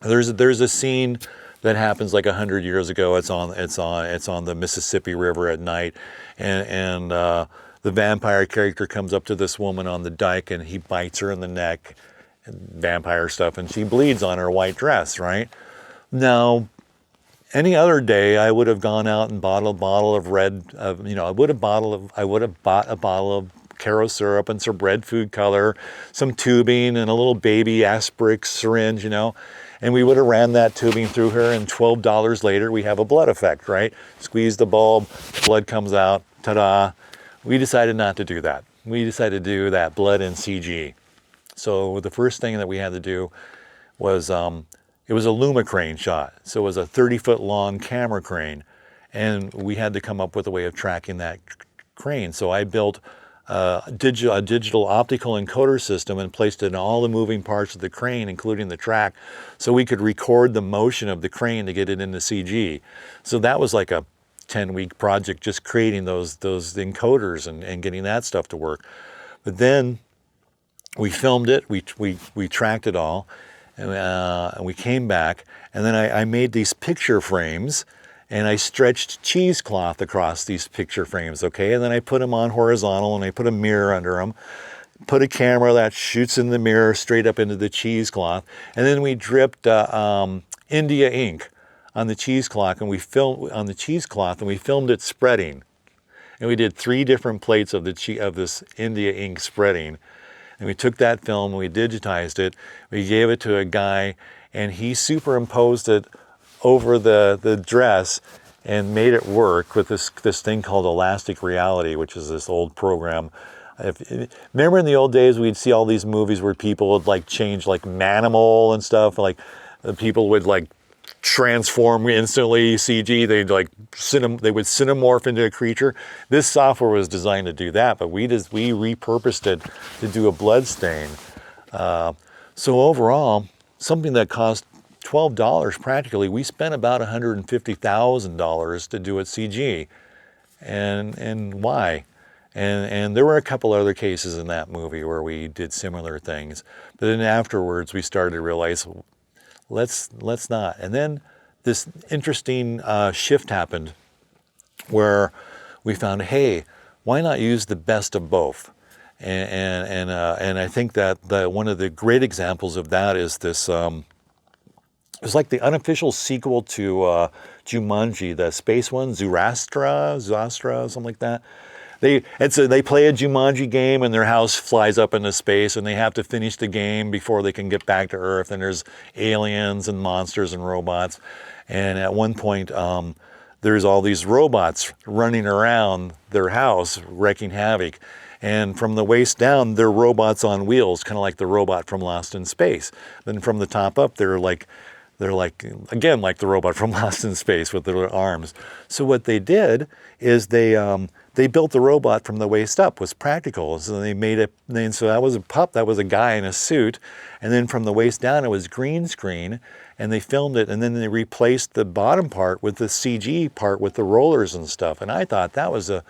there's a scene that happens like 100 years ago. It's on the Mississippi River at night, and the vampire character comes up to this woman on the dike and he bites her in the neck, and vampire stuff, and she bleeds on her white dress. Right now, any other day, I would have gone out and bought a bottle of I would have bought a bottle of Caro syrup and some red food color, some tubing, and a little baby Asperix syringe, and we would have ran that tubing through her, and $12 later, we have a blood effect, right? Squeeze the bulb, blood comes out, ta-da. We decided not to do that. We decided to do that blood in CG. So the first thing that we had to do was, it was a Luma crane shot. So it was a 30-foot long camera crane, and we had to come up with a way of tracking that crane. So I built a digital optical encoder system and placed it in all the moving parts of the crane, including the track, so we could record the motion of the crane to get it into CG. So that was like a 10-week project, just creating those encoders and getting that stuff to work. But then we filmed it, we tracked it all, and we came back, and then I made these picture frames, and I stretched cheesecloth across these picture frames, okay? And then I put them on horizontal, and I put a mirror under them, put a camera that shoots in the mirror straight up into the cheesecloth, and then we dripped India ink on the cheesecloth, and we filmed it spreading. And we did 3 different plates of this India ink spreading. And we took that film, and we digitized it, we gave it to a guy, and he superimposed it over the dress and made it work with this thing called elastic reality, which is this old program. Remember in the old days, we'd see all these movies where people would like change like Manimal and stuff, like people would like transform instantly, CG, they would cinemorph into a creature. This software was designed to do that, but we repurposed it to do a blood stain. So overall, something that cost $12 practically, we spent about $150,000 to do it CG. And why? And there were a couple other cases in that movie where we did similar things. But then afterwards, we started to realize, let's not. And then this interesting shift happened where we found, hey, why not use the best of both? And I think that one of the great examples of that is this. It's like the unofficial sequel to Jumanji, the space one, Zurastra, something like that. They play a Jumanji game and their house flies up into space and they have to finish the game before they can get back to Earth, and there's aliens and monsters and robots. And at one point, there's all these robots running around their house wreaking havoc. And from the waist down, they're robots on wheels, kind of like the robot from Lost in Space. Then from the top up, they're like again like the robot from Lost in Space with their arms. So what they did is they built the robot from the waist up, was practical. So they made it, so that was a pup, that was a guy in a suit, and then from the waist down it was green screen, and they filmed it, and then they replaced the bottom part with the CG part with the rollers and stuff. And I thought that was a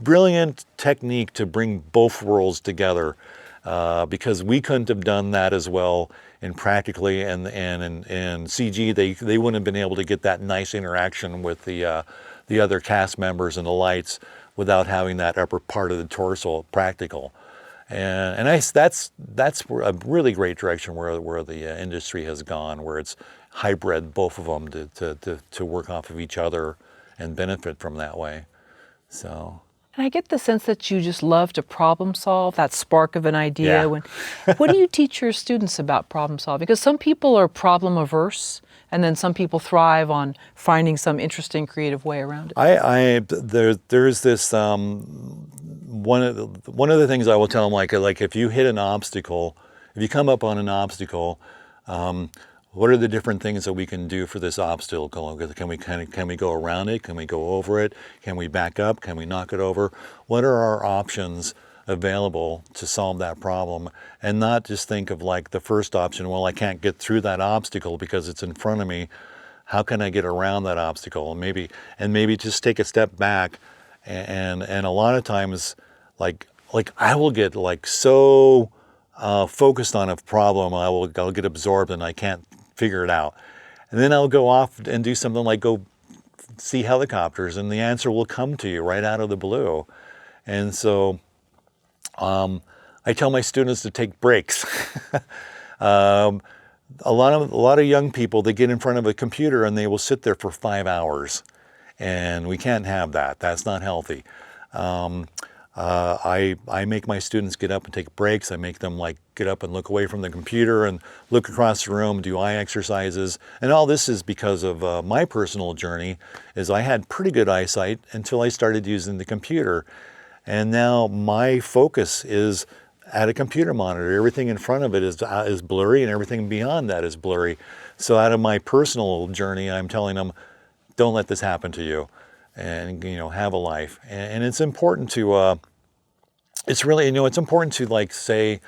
brilliant technique to bring both worlds together, because we couldn't have done that as well in practically, and in CG they wouldn't have been able to get that nice interaction with the other cast members and the lights without having that upper part of the torso practical. That's a really great direction where the industry has gone, where it's hybrid both of them to work off of each other and benefit from that way. So. And I get the sense that you just love to problem solve, that spark of an idea. Yeah. What do you teach your students about problem solving? Because some people are problem averse, and then some people thrive on finding some interesting, creative way around it. There's this one of the things I will tell them, like if you hit an obstacle, if you come up on an obstacle, what are the different things that we can do for this obstacle? Can we go around it? Can we go over it? Can we back up? Can we knock it over? What are our options available to solve that problem? And not just think of like the first option, well, I can't get through that obstacle because it's in front of me. How can I get around that obstacle? And maybe just take a step back, and a lot of times, like I will get like so focused on a problem, I'll get absorbed and I can't figure it out. And then I'll go off and do something like go see helicopters, and the answer will come to you right out of the blue. And so I tell my students to take breaks. A lot of young people, they get in front of a computer and they will sit there for 5 hours, and we can't have that. That's not healthy. I make my students get up and take breaks. I make them like get up and look away from the computer and look across the room, do eye exercises. And all this is because of my personal journey, is I had pretty good eyesight until I started using the computer. And now my focus is at a computer monitor. Everything in front of it is blurry, and everything beyond that is blurry. So out of my personal journey, I'm telling them, don't let this happen to you, and have a life. And it's important to it's important to like say,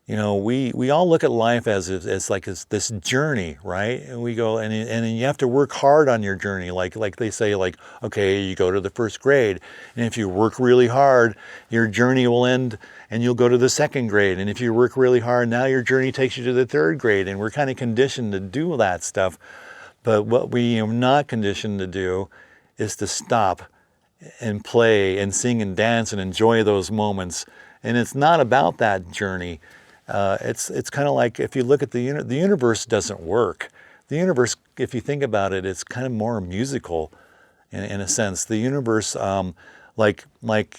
we all look at life as this journey, right? And we go and you have to work hard on your journey. Like they say, like, okay, you go to the first grade, and if you work really hard, your journey will end and you'll go to the second grade. And if you work really hard, now your journey takes you to the third grade. And we're kind of conditioned to do that stuff. But what we are not conditioned to do is to stop and play and sing and dance and enjoy those moments. And it's not about that journey. It's kind of like if you look at the universe doesn't work. The universe, if you think about it, it's kind of more musical in a sense. The universe, like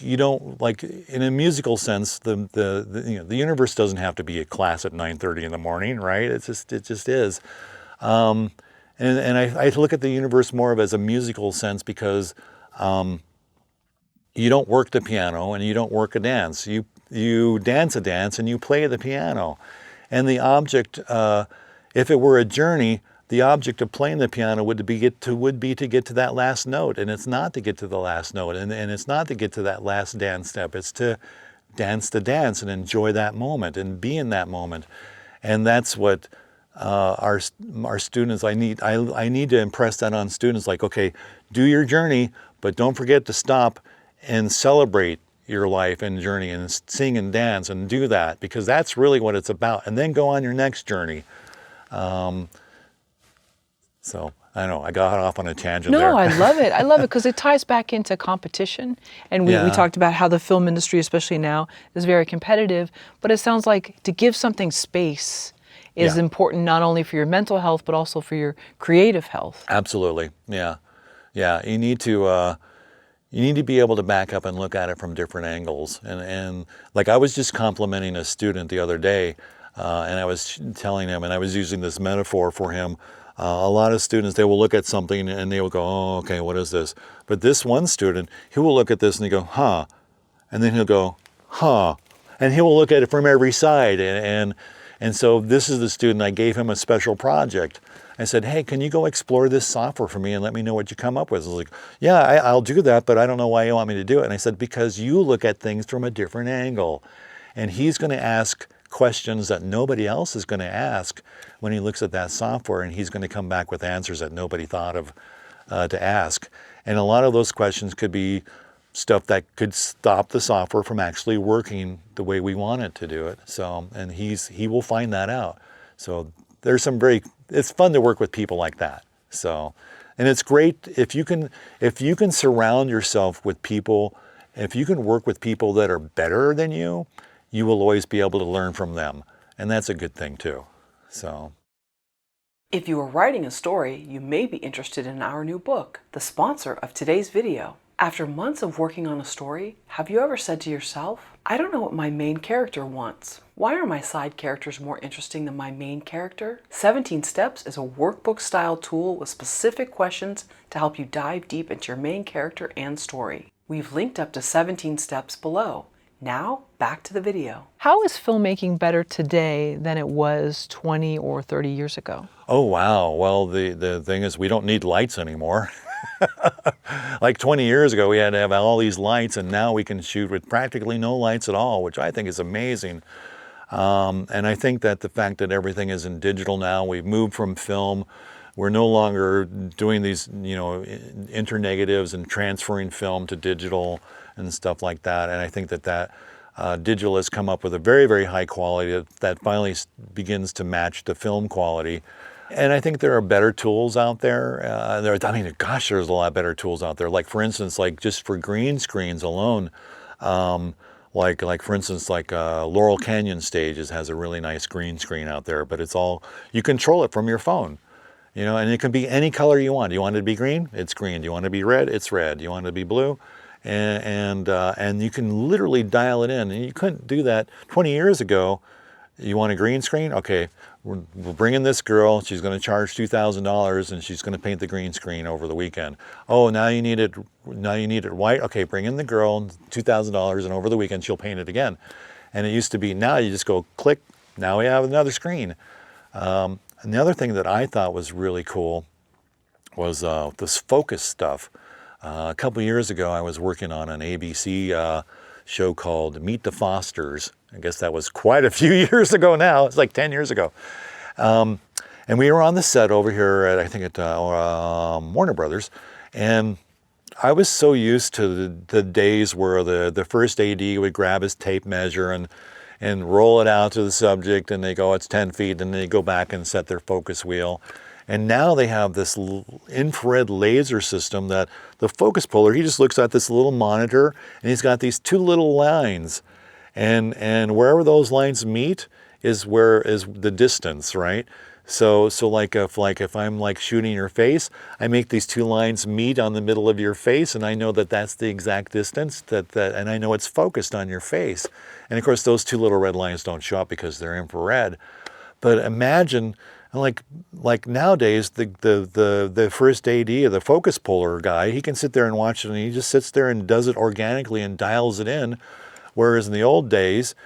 you don't, like in a musical sense, the universe doesn't have to be a class at 9:30 in the morning, right? It just is. And I look at the universe more of as a musical sense, because you don't work the piano and you don't work a dance. You dance a dance and you play the piano. And the object, if it were a journey, the object of playing the piano would be to get to that last note. And it's not to get to the last note, and it's not to get to that last dance step. It's to dance the dance and enjoy that moment and be in that moment. And that's what our students, I need to impress that on students, like, okay, do your journey, but don't forget to stop and celebrate your life and journey and sing and dance and do that, because that's really what it's about. And then go on your next journey. So I know I got off on a tangent there. No, I love it. I love it because it ties back into competition. And we talked about how the film industry, especially now, is very competitive. But it sounds like to give something space is important, not only for your mental health, but also for your creative health. Absolutely. Yeah. You need to be able to back up and look at it from different angles. And like I was just complimenting a student the other day, and I was telling him, and I was using this metaphor for him. A lot of students, they will look at something and they will go, oh, okay, what is this? But this one student, he will look at this and he go, huh. And then he'll go, huh. And he will look at it from every side. And so this is the student, I gave him a special project. I said, hey, can you go explore this software for me and let me know what you come up with? I was like, yeah, I'll do that, but I don't know why you want me to do it. And I said, because you look at things from a different angle. And he's going to ask questions that nobody else is going to ask when he looks at that software, and he's going to come back with answers that nobody thought of to ask. And a lot of those questions could be stuff that could stop the software from actually working the way we want it to do it. So, and he will find that out. So there's it's fun to work with people like that. So, and it's great if you can surround yourself with people, if you can work with people that are better than you, you will always be able to learn from them. And that's a good thing too. So. If you are writing a story, you may be interested in our new book, the sponsor of today's video. After months of working on a story, have you ever said to yourself, I don't know what my main character wants. Why are my side characters more interesting than my main character? 17 Steps is a workbook-style tool with specific questions to help you dive deep into your main character and story. We've linked up to 17 steps below. Now, back to the video. How is filmmaking better today than it was 20 or 30 years ago? Oh, wow. Well, the thing is, we don't need lights anymore. Like 20 years ago, we had to have all these lights, and now we can shoot with practically no lights at all, which I think is amazing. And I think that the fact that everything is in digital now, we've moved from film. We're no longer doing these, internegatives and transferring film to digital and stuff like that. And I think that digital has come up with a very, very high quality that finally begins to match the film quality. And I think there are better tools out there. There's a lot better tools out there. Like, for instance, like just for green screens alone, like for instance, like Laurel Canyon Stages has a really nice green screen out there, but it's all, you control it from your phone, and it can be any color you want. Do you want it to be green? It's green. Do you want it to be red? It's red. Do you want it to be blue? And you can literally dial it in, and you couldn't do that 20 years ago. You want a green screen? Okay, we'll bring in this girl. She's going to charge $2,000, and she's going to paint the green screen over the weekend. Oh, now you need it white. Okay, bring in the girl, $2,000, and over the weekend she'll paint it again. And it used to be, now you just go click. Now we have another screen. And the other thing that I thought was really cool was this focus stuff. A couple years ago, I was working on an ABC show called Meet the Fosters. I guess that was quite a few years ago now. It's like 10 years ago. And we were on the set over here at, I think at Warner Brothers. And I was so used to the days where the first AD would grab his tape measure and roll it out to the subject, and they go, it's 10 feet, and they go back and set their focus wheel. And now they have this infrared laser system that the focus puller, he just looks at this little monitor, and he's got these two little lines. And wherever those lines meet is the distance, right? So like if I'm like shooting your face, I make these two lines meet on the middle of your face, and I know that that's the exact distance and I know it's focused on your face. And of course, those two little red lines don't show up because they're infrared. But imagine, like nowadays, the first AD, the focus puller guy, he can sit there and watch it, and he just sits there and does it organically and dials it in. Whereas in the old days,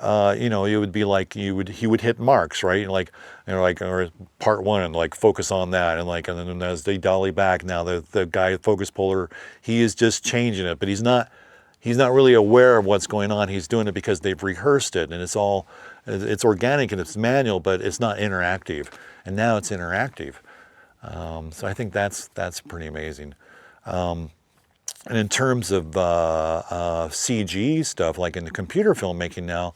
it would be like he would hit marks, right? Or part one, and like focus on that, and then as they dolly back, now the guy focus puller, he is just changing it, but he's not really aware of what's going on. He's doing it because they've rehearsed it, and it's organic and it's manual, but it's not interactive. And now it's interactive. So I think that's pretty amazing. And in terms of CG stuff, like in the computer filmmaking now,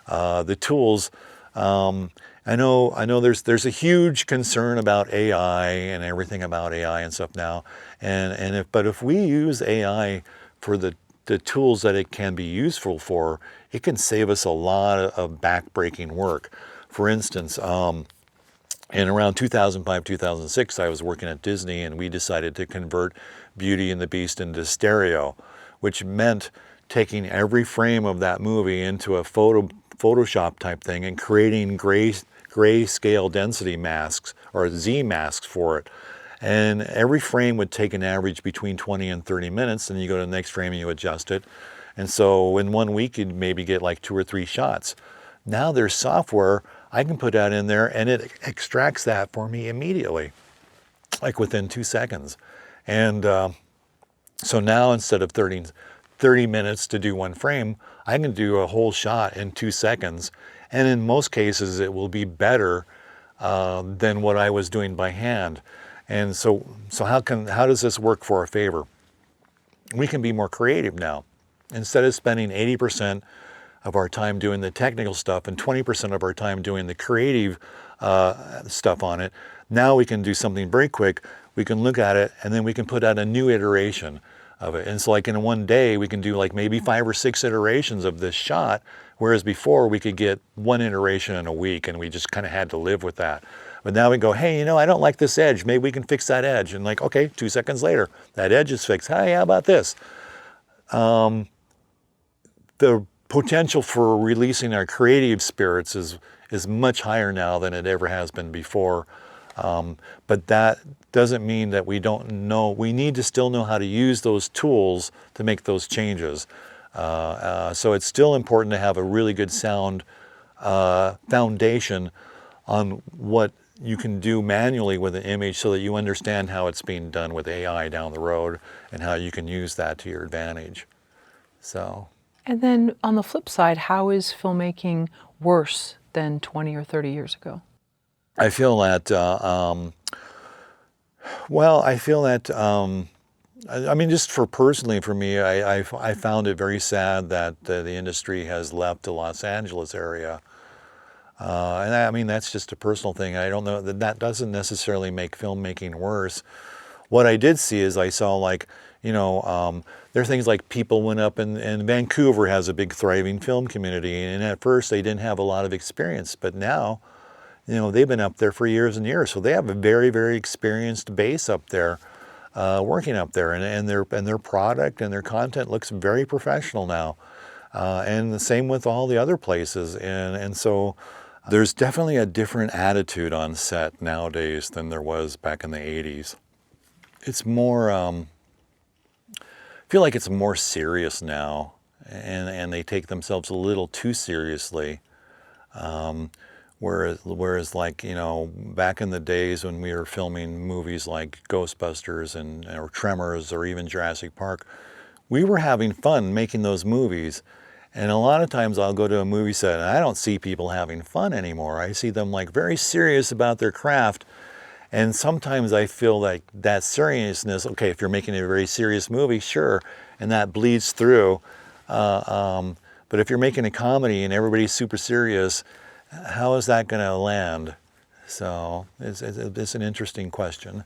the tools, I know there's a huge concern about AI and everything about AI and stuff now. But if we use AI for the tools that it can be useful for, it can save us a lot of back-breaking work. For instance, in around 2005, 2006, I was working at Disney, and we decided to convert Beauty and the Beast into stereo, which meant taking every frame of that movie into a Photoshop type thing and creating grayscale density masks, or Z masks for it. And every frame would take an average between 20 and 30 minutes, and you go to the next frame and you adjust it. And so in 1 week, you'd maybe get like 2 or 3 shots. Now there's software, I can put that in there, and it extracts that for me immediately, like within 2 seconds. And so now instead of 30 minutes to do 1 frame, I can do a whole shot in 2 seconds. And in most cases, it will be better than what I was doing by hand. And so how does this work for our favor? We can be more creative now. Instead of spending 80% of our time doing the technical stuff and 20% of our time doing the creative stuff on it, now we can do something very quick. We can look at it, and then we can put out a new iteration of it. And so like in one day, we can do like maybe 5 or 6 iterations of this shot Whereas before we could get one iteration in a week and we just kind of had to live with that. But now we go, hey, you know, I don't like this edge. Maybe we can fix that edge. And like, okay, 2 seconds later, that edge is fixed. Hey, how about this? The potential for releasing our creative spirits is much higher now than it ever has been before. But that doesn't mean that we don't know. We need to still know how to use those tools to make those changes. So it's still important to have a really good sound foundation on what you can do manually with an image so that you understand how it's being done with AI down the road and how you can use that to your advantage. So. And then on the flip side, how is filmmaking worse than 20 or 30 years ago? I feel that, I mean, just personally for me, I found it very sad that the industry has left the Los Angeles area. And I mean, that's just a personal thing. I don't know that doesn't necessarily make filmmaking worse. What I did see is I saw, like, you know, there are things like people went up and Vancouver has a big thriving film community. And at first they didn't have a lot of experience, but now, you know, they've been up there for years and years. So they have a very, very experienced base up there, working up there, and their product and their content looks very professional now. And the same with all the other places. And so there's definitely a different attitude on set nowadays than there was back in the 80s. It's more, I feel like it's more serious now, and they take themselves a little too seriously. Whereas like, you know, back in the days when we were filming movies like Ghostbusters or Tremors or even Jurassic Park, we were having fun making those movies. And a lot of times I'll go to a movie set and I don't see people having fun anymore. I see them like very serious about their craft. And sometimes I feel like that seriousness, okay, if you're making a very serious movie, sure, and that bleeds through. But if you're making a comedy and everybody's super serious, how is that going to land? So it's an interesting question.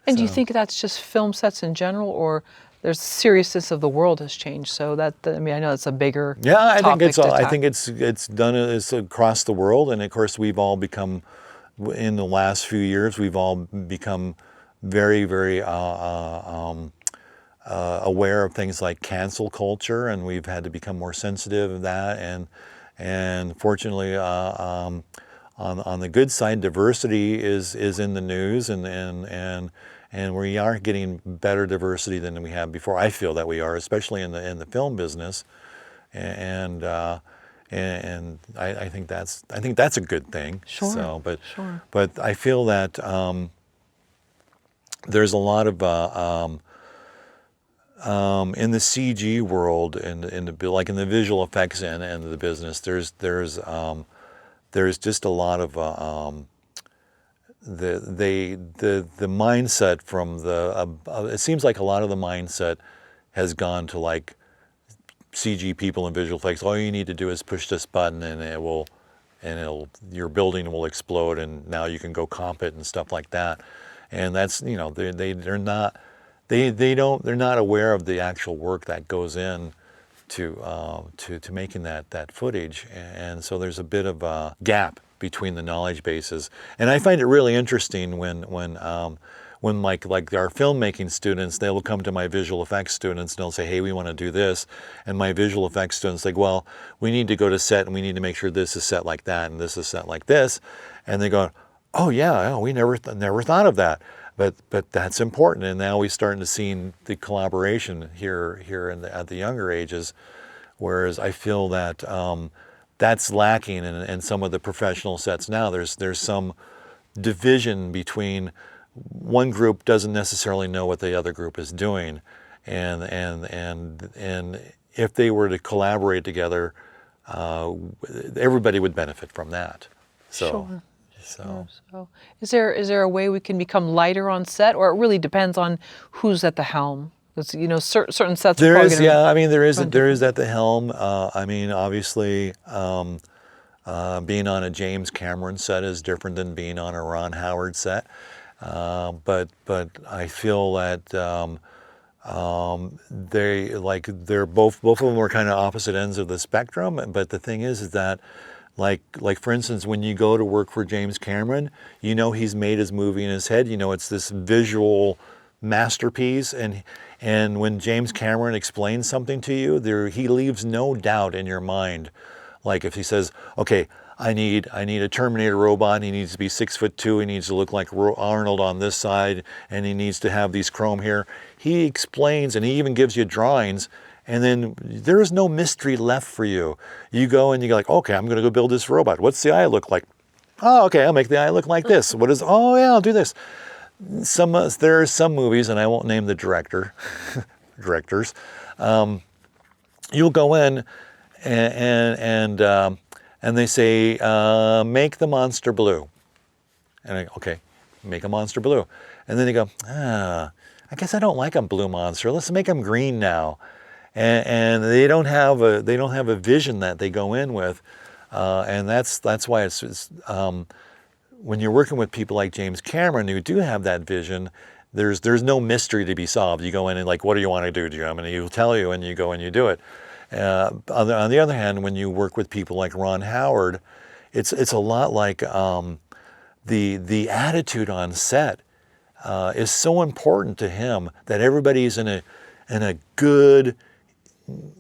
And do you think that's just film sets in general, or there's seriousness of the world has changed? So that, I mean, I know it's a bigger topic to I think it's done, it's across the world, and of course we've all become, in the last few years, we've all become very, very aware of things like cancel culture, and we've had to become more sensitive of that. And fortunately, on the good side, diversity is in the news, and we are getting better diversity than we have before. I feel that we are, especially in the film business, and I think that's a good thing. Sure. So, Sure. but I feel that there's a lot of in the CG world, in the visual effects end of the business, there's just a lot of the mindset from it seems like a lot of the mindset has gone to like CG people and visual effects. All you need to do is push this button and your building will explode, and now you can go comp it and stuff like that. And that's, you know, they're not aware of the actual work that goes in to making that footage, and so there's a bit of a gap between the knowledge bases. And I find it really interesting when like our filmmaking students, they will come to my visual effects students and they'll say, hey, we want to do this, and my visual effects students like, well, we need to go to set and we need to make sure this is set like that and this is set like this, and they go, oh yeah, we never thought of that. But that's important, and now we're starting to see the collaboration here at the younger ages, whereas I feel that that's lacking in some of the professional sets now. There's some division between one group doesn't necessarily know what the other group is doing, and if they were to collaborate together, everybody would benefit from that. So. Sure. So, is there a way we can become lighter on set, or it really depends on who's at the helm? Because, you know, certain sets. There is, yeah. I mean, there is at the helm. I mean, obviously, being on a James Cameron set is different than being on a Ron Howard set. But I feel that They're both of them are kind of opposite ends of the spectrum. But the thing is that like for instance, when you go to work for James Cameron, you know he's made his movie in his head. You know it's this visual masterpiece, and when James Cameron explains something to you, he leaves no doubt in your mind. Like if he says, okay, I need a Terminator robot. He needs to be 6'2". He needs to look like Arnold on this side, and he needs to have these chrome here. He explains, and he even gives you drawings, and then there is no mystery left for you. You go and you go like, okay, I'm going to go build this robot. What's the eye look like? Oh, okay, I'll make the eye look like this. What is? Oh, yeah, I'll do this. There are some movies, and I won't name the directors. You'll go in and they say, make the monster blue. And I go, okay, make a monster blue. And then they go, I guess I don't like a blue monster. Let's make them green now. And they don't have a vision that they go in with. And that's why it's when you're working with people like James Cameron who do have that vision, there's no mystery to be solved. You go in and like, what do you want to do, Jim? And he'll tell you, and you go and you do it. On the other hand, when you work with people like Ron Howard, it's a lot like the attitude on set is so important to him that everybody's in a good,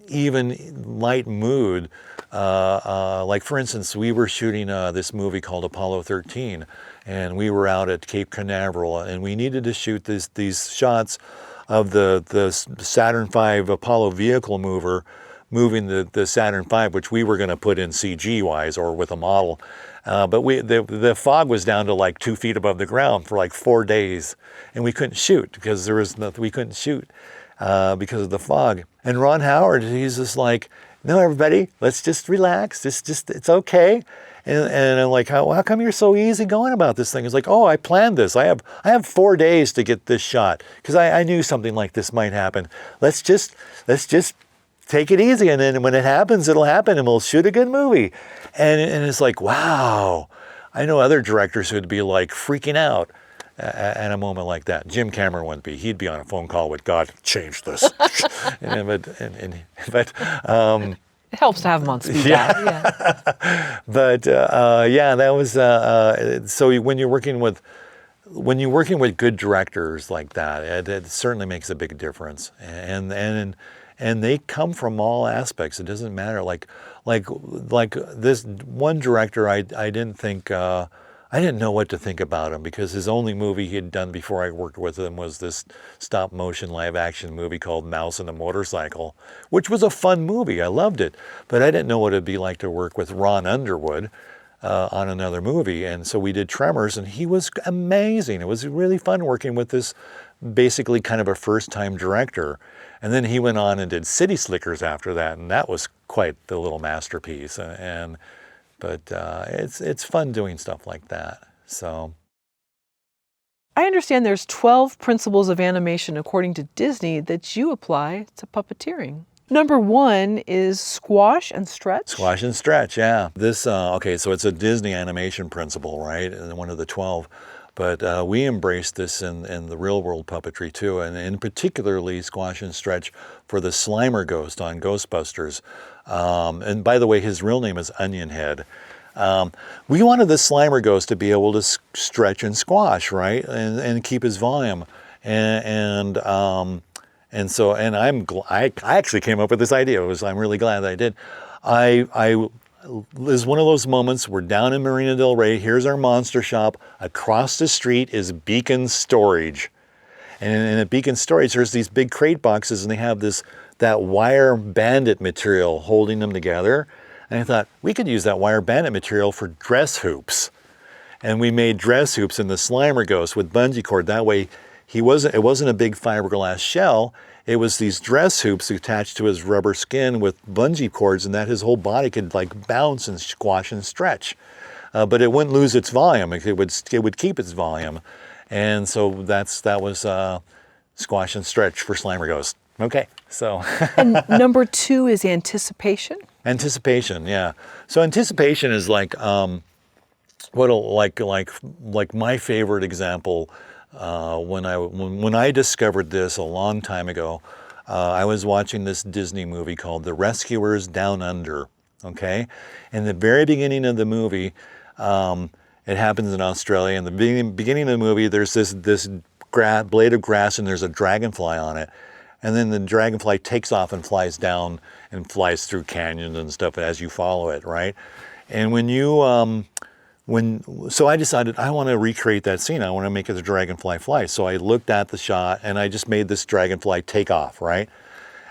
even light mood. Like for instance, we were shooting this movie called Apollo 13, and we were out at Cape Canaveral, and we needed to shoot these shots of the Saturn V Apollo vehicle moving the Saturn V, which we were going to put in CG wise or with a model. But the fog was down to like 2 feet above the ground for like 4 days, and we couldn't shoot because there was nothing. We couldn't shoot because of the fog. And Ron Howard, he's just like, no, everybody, let's just relax. It's okay. And I'm like, how come you're so easy going about this thing? It's like, oh, I planned this. I have 4 days to get this shot because I knew something like this might happen. Let's just take it easy, and then when it happens, it'll happen, and we'll shoot a good movie. And it's like, wow. I know other directors who'd be like freaking out at a moment like that. Jim Cameron wouldn't be. He'd be on a phone call with God, change this. But It helps to have them on speed dial. Yeah. But that was so when you're working with good directors like that, it certainly makes a big difference. And they come from all aspects. It doesn't matter. Like this one director, I didn't think I didn't know what to think about him because his only movie he had done before I worked with him was this stop motion live action movie called Mouse and a Motorcycle, which was a fun movie. I loved it, but I didn't know what it'd be like to work with Ron Underwood on another movie. And so we did Tremors, and he was amazing. It was really fun working with this basically kind of a first-time director. And then he went on and did City Slickers after that, and that was quite the little masterpiece. But it's fun doing stuff like that. So I understand there's 12 principles of animation according to Disney that you apply to puppeteering. Number 1 is squash and stretch. Squash and stretch, yeah. This okay, so it's a Disney animation principle, right? And one of the 12. But we embraced this in the real world puppetry too, and in particularly squash and stretch for the Slimer ghost on Ghostbusters. And by the way, his real name is Onion Head. We wanted the Slimer ghost to be able to stretch and squash, right, and keep his volume. And I actually came up with this idea. I'm really glad that I did. Is one of those moments we're down in Marina del Rey. Here's our monster shop. Across the street is Beacon Storage. And at Beacon Storage, there's these big crate boxes, and they have that wire bandit material holding them together. And I thought, we could use that wire bandit material for dress hoops. And we made dress hoops in the Slimer Ghost with bungee cord. That way, it wasn't a big fiberglass shell. It was these dress hoops attached to his rubber skin with bungee cords, and that his whole body could like bounce and squash and stretch. But it wouldn't lose its volume. It would keep its volume. And so that was squash and stretch for Slimer Ghost. Okay, so. And number 2 is anticipation. Anticipation, yeah. So anticipation is like my favorite example When I discovered this a long time ago, I was watching this Disney movie called The Rescuers Down Under. Okay, in the very beginning of the movie, it happens in Australia. In the beginning of the movie, there's this blade of grass and there's a dragonfly on it. And then the dragonfly takes off and flies down and flies through canyons and stuff as you follow it, right? And so I decided I want to recreate that scene. I want to make it a dragonfly fly. So I looked at the shot and I just made this dragonfly take off, right?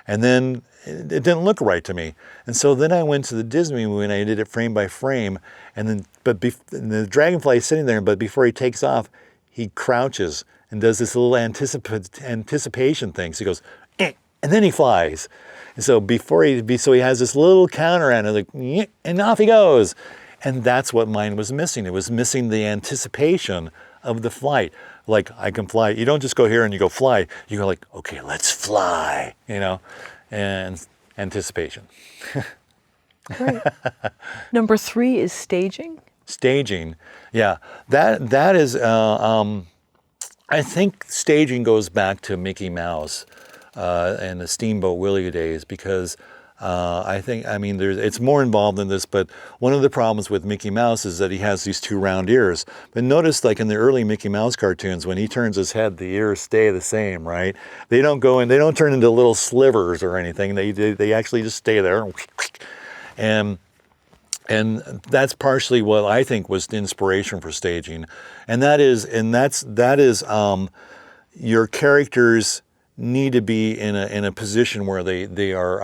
And then it didn't look right to me. And so then I went to the Disney movie and I did it frame by frame. And then, and the dragonfly is sitting there, but before he takes off, he crouches and does this little anticipation thing. So he goes, eh, and then he flies. And so so he has this little counter on it, like, eh, and off he goes. And that's what mine was missing. It was missing the anticipation of the flight. Like, I can fly. You don't just go here and you go fly. You go like, okay, let's fly, and anticipation. Great. Number 3 is staging. Staging, yeah. That is, I think staging goes back to Mickey Mouse and the Steamboat Willie days, because it's more involved in this, but one of the problems with Mickey Mouse is that he has these 2 round ears. But notice, like in the early Mickey Mouse cartoons, when he turns his head, the ears stay the same, right? They don't they don't turn into little slivers or anything. They actually just stay there. And that's partially what I think was the inspiration for staging. And that is your characters need to be in a position where they are,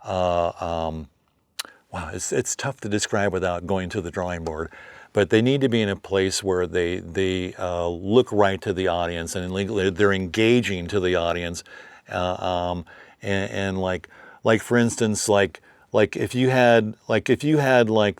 wow, it's tough to describe without going to the drawing board, but they need to be in a place where they look right to the audience and they're engaging to the audience, and like for instance, like if you had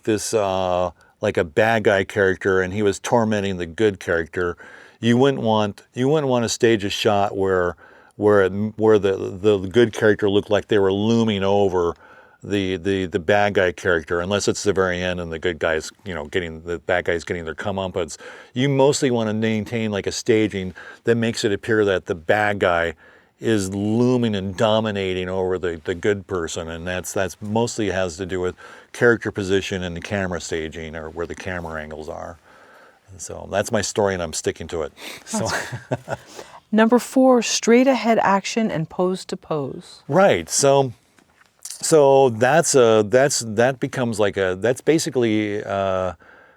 this like a bad guy character and he was tormenting the good character, you wouldn't want to stage a shot where the good character looked like they were looming over the bad guy character, unless it's the very end and the good guys, the bad guys getting their comeuppance. You mostly want to maintain like a staging that makes it appear that the bad guy is looming and dominating over the good person, and that's mostly has to do with character position and the camera staging, or where the camera angles are. And so that's my story, and I'm sticking to it. So. Number 4, straight ahead action and pose to pose. Right. So that becomes like that's basically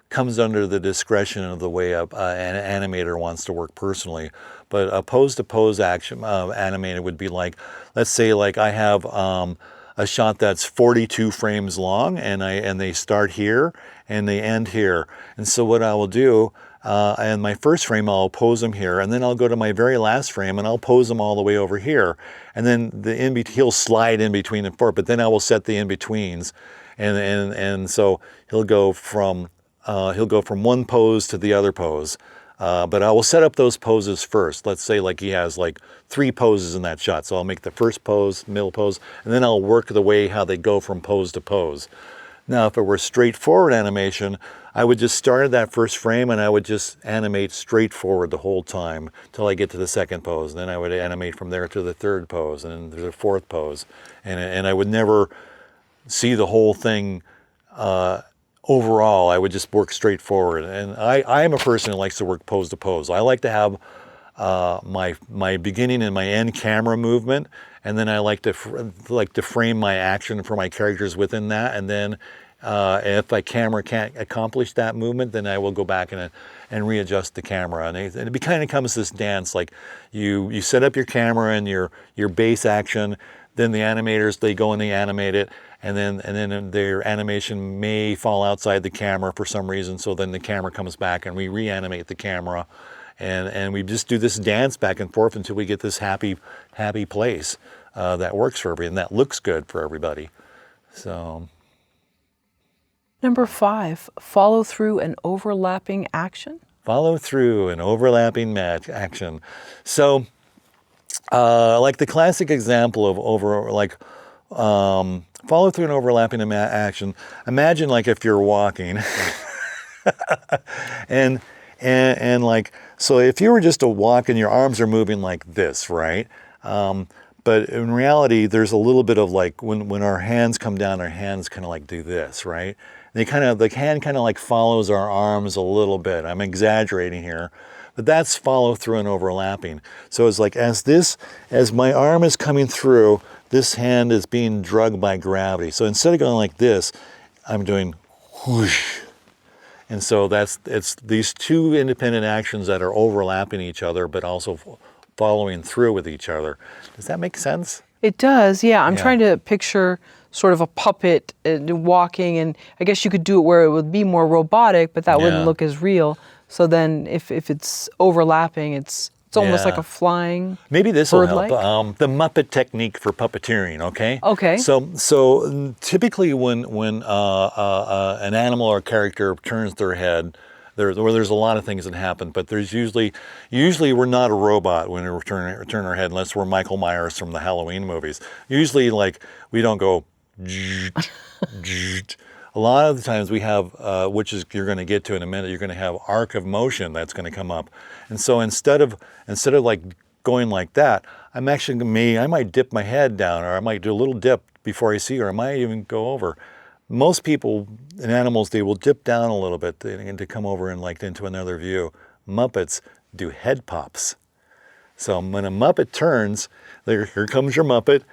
comes under the discretion of the way an animator wants to work personally. But a pose to pose action animated would be like, let's say like I have a shot that's 42 frames long, and they start here and they end here. And so what I will do, in my first frame, I'll pose them here, and then I'll go to my very last frame and I'll pose them all the way over here. And then he'll slide in between and forth, but then I will set the in-betweens. And so he'll go from one pose to the other pose. But I will set up those poses first. Let's say like he has like 3 poses in that shot. So I'll make the first pose, middle pose, and then I'll work the way how they go from pose to pose. Now, if it were straightforward animation, I would just start at that first frame and I would just animate straightforward the whole time till I get to the second pose. Then I would animate from there to the third pose and then the fourth pose. And I would never see the whole thing overall. I would just work straightforward. And I am a person who likes to work pose to pose. I like to have my beginning and my end camera movement, and then I like to frame my action for my characters within that. And then if my camera can't accomplish that movement, then I will go back and readjust the camera. And it kind of becomes this dance. Like you set up your camera and your base action, then the animators, they go and they animate it, and then their animation may fall outside the camera for some reason. So then the camera comes back and we reanimate the camera. And we just do this dance back and forth until we get this happy place that works for everybody and that looks good for everybody. So. Number 5, follow through and overlapping action. Follow through and overlapping action. So, like the classic example of follow through and overlapping action. Imagine like if you're walking, and And like, so if you were just to walk and your arms are moving like this, right? But in reality, there's a little bit of like, when our hands come down, our hands kind of like do this, right? The hand kind of like follows our arms a little bit. I'm exaggerating here, but that's follow through and overlapping. So it's like, as my arm is coming through, this hand is being dragged by gravity. So instead of going like this, I'm doing whoosh. And so it's these two independent actions that are overlapping each other, but also following through with each other. Does that make sense? It does, yeah. I'm trying to picture sort of a puppet walking, and I guess you could do it where it would be more robotic, but that wouldn't look as real. So then if it's overlapping, it's almost like a flying Maybe this will help. bird-like. The Muppet technique for puppeteering, okay? Okay. So typically when an animal or character turns their head, there's a lot of things that happen, but there's usually we're not a robot when we turn our head, unless we're Michael Myers from the Halloween movies. Usually, like, we don't go. A lot of the times we have, which is you're going to get to in a minute, you're going to have arc of motion that's going to come up, and so instead of like going like that, I might dip my head down, or I might do a little dip before I see, or I might even go over. Most people and animals, they will dip down a little bit to come over and like into another view. Muppets do head pops. So when a Muppet turns, here comes your Muppet.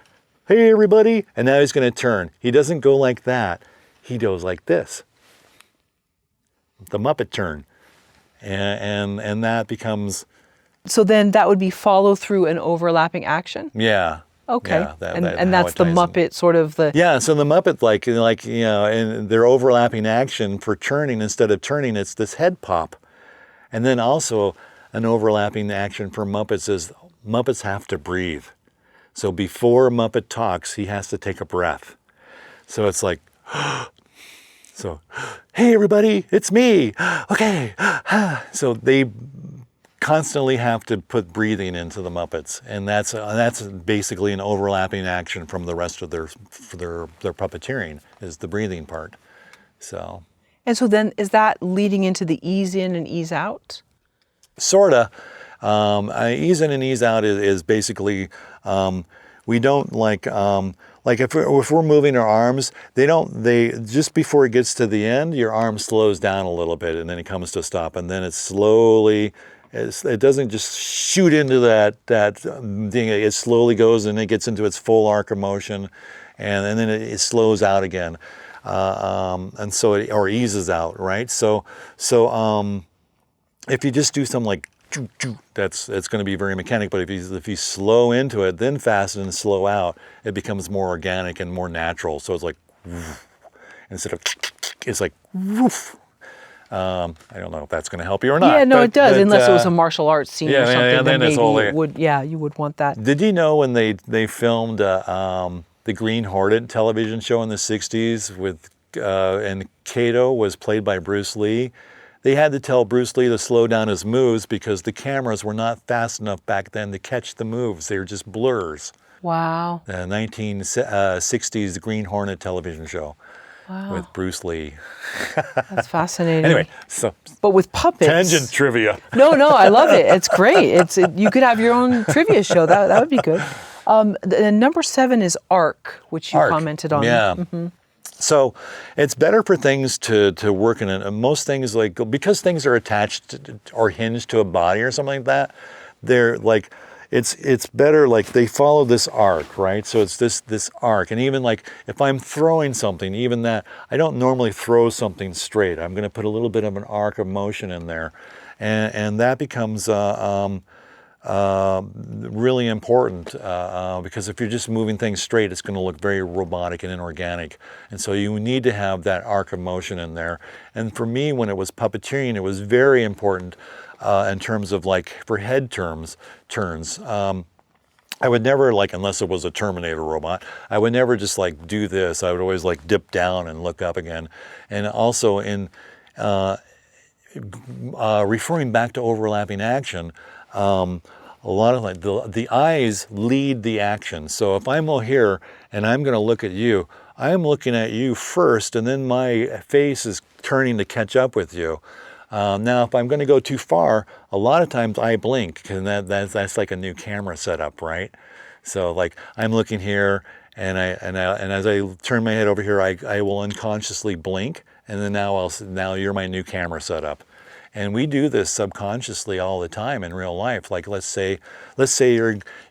Hey everybody, and now he's going to turn. He doesn't go like that. He goes like this. The Muppet turn. And that becomes... So then that would be follow through and overlapping action? Yeah. Okay, Yeah, and that's the Muppet sort of the... Yeah, so the Muppet, like and their overlapping action for turning, instead of turning, it's this head pop. And then also an overlapping action for Muppets is Muppets have to breathe. So before Muppet talks, he has to take a breath. So it's like, so, hey everybody, it's me. Okay. So they constantly have to put breathing into the Muppets, and that's basically an overlapping action from the rest of their puppeteering, is the breathing part. So. And so then is that leading into the ease in and ease out? Sorta. Ease in and ease out is basically, we don't like if we're moving our arms, they just before it gets to the end, your arm slows down a little bit, and then it comes to a stop, and then it doesn't just shoot into that thing. It slowly goes and it gets into its full arc of motion, and then it slows out again, and so or eases out, right? So if you just do something like it's going to be very mechanic. But if you slow into it, then fasten and slow out, it becomes more organic and more natural. So it's like instead of it's like woof. I don't know if that's going to help you or not. Yeah, no, it does, unless it was a martial arts scene or something. Then maybe you would want that. Did you know when they filmed the Green Hornet television show in the 60s with and Kato was played by Bruce Lee? They had to tell Bruce Lee to slow down his moves because the cameras were not fast enough back then to catch the moves. They were just blurs. Wow. The 1960s Green Hornet television show. Wow. With Bruce Lee. That's fascinating. Anyway, but with puppets. Tangent trivia. No, I love it. It's great. You could have your own trivia show. That would be good. Number 7 is arc, which you commented on. Yeah. Mm-hmm. So it's better for things to work in it. Most things, like, because things are attached or hinged to a body or something like that, they're like, it's better, like they follow this arc, right? So it's this arc. And even like if I'm throwing something, even that, I don't normally throw something straight. I'm going to put a little bit of an arc of motion in there. And that becomes really important because if you're just moving things straight, it's going to look very robotic and inorganic. And so you need to have that arc of motion in there. And for me, when it was puppeteering, it was very important in terms of like for head turns. I would never, like, unless it was a Terminator robot, I would never just like do this. I would always like dip down and look up again. And also in referring back to overlapping action, a lot of like the eyes lead the action. So if I'm here and I'm going to look at you, I'm looking at you first, and then my face is turning to catch up with you. Now, if I'm going to go too far, a lot of times I blink, and that's like a new camera setup, right? So like I'm looking here, and as I turn my head over here, I will unconsciously blink, and then now you're my new camera setup. And we do this subconsciously all the time in real life. Like let's say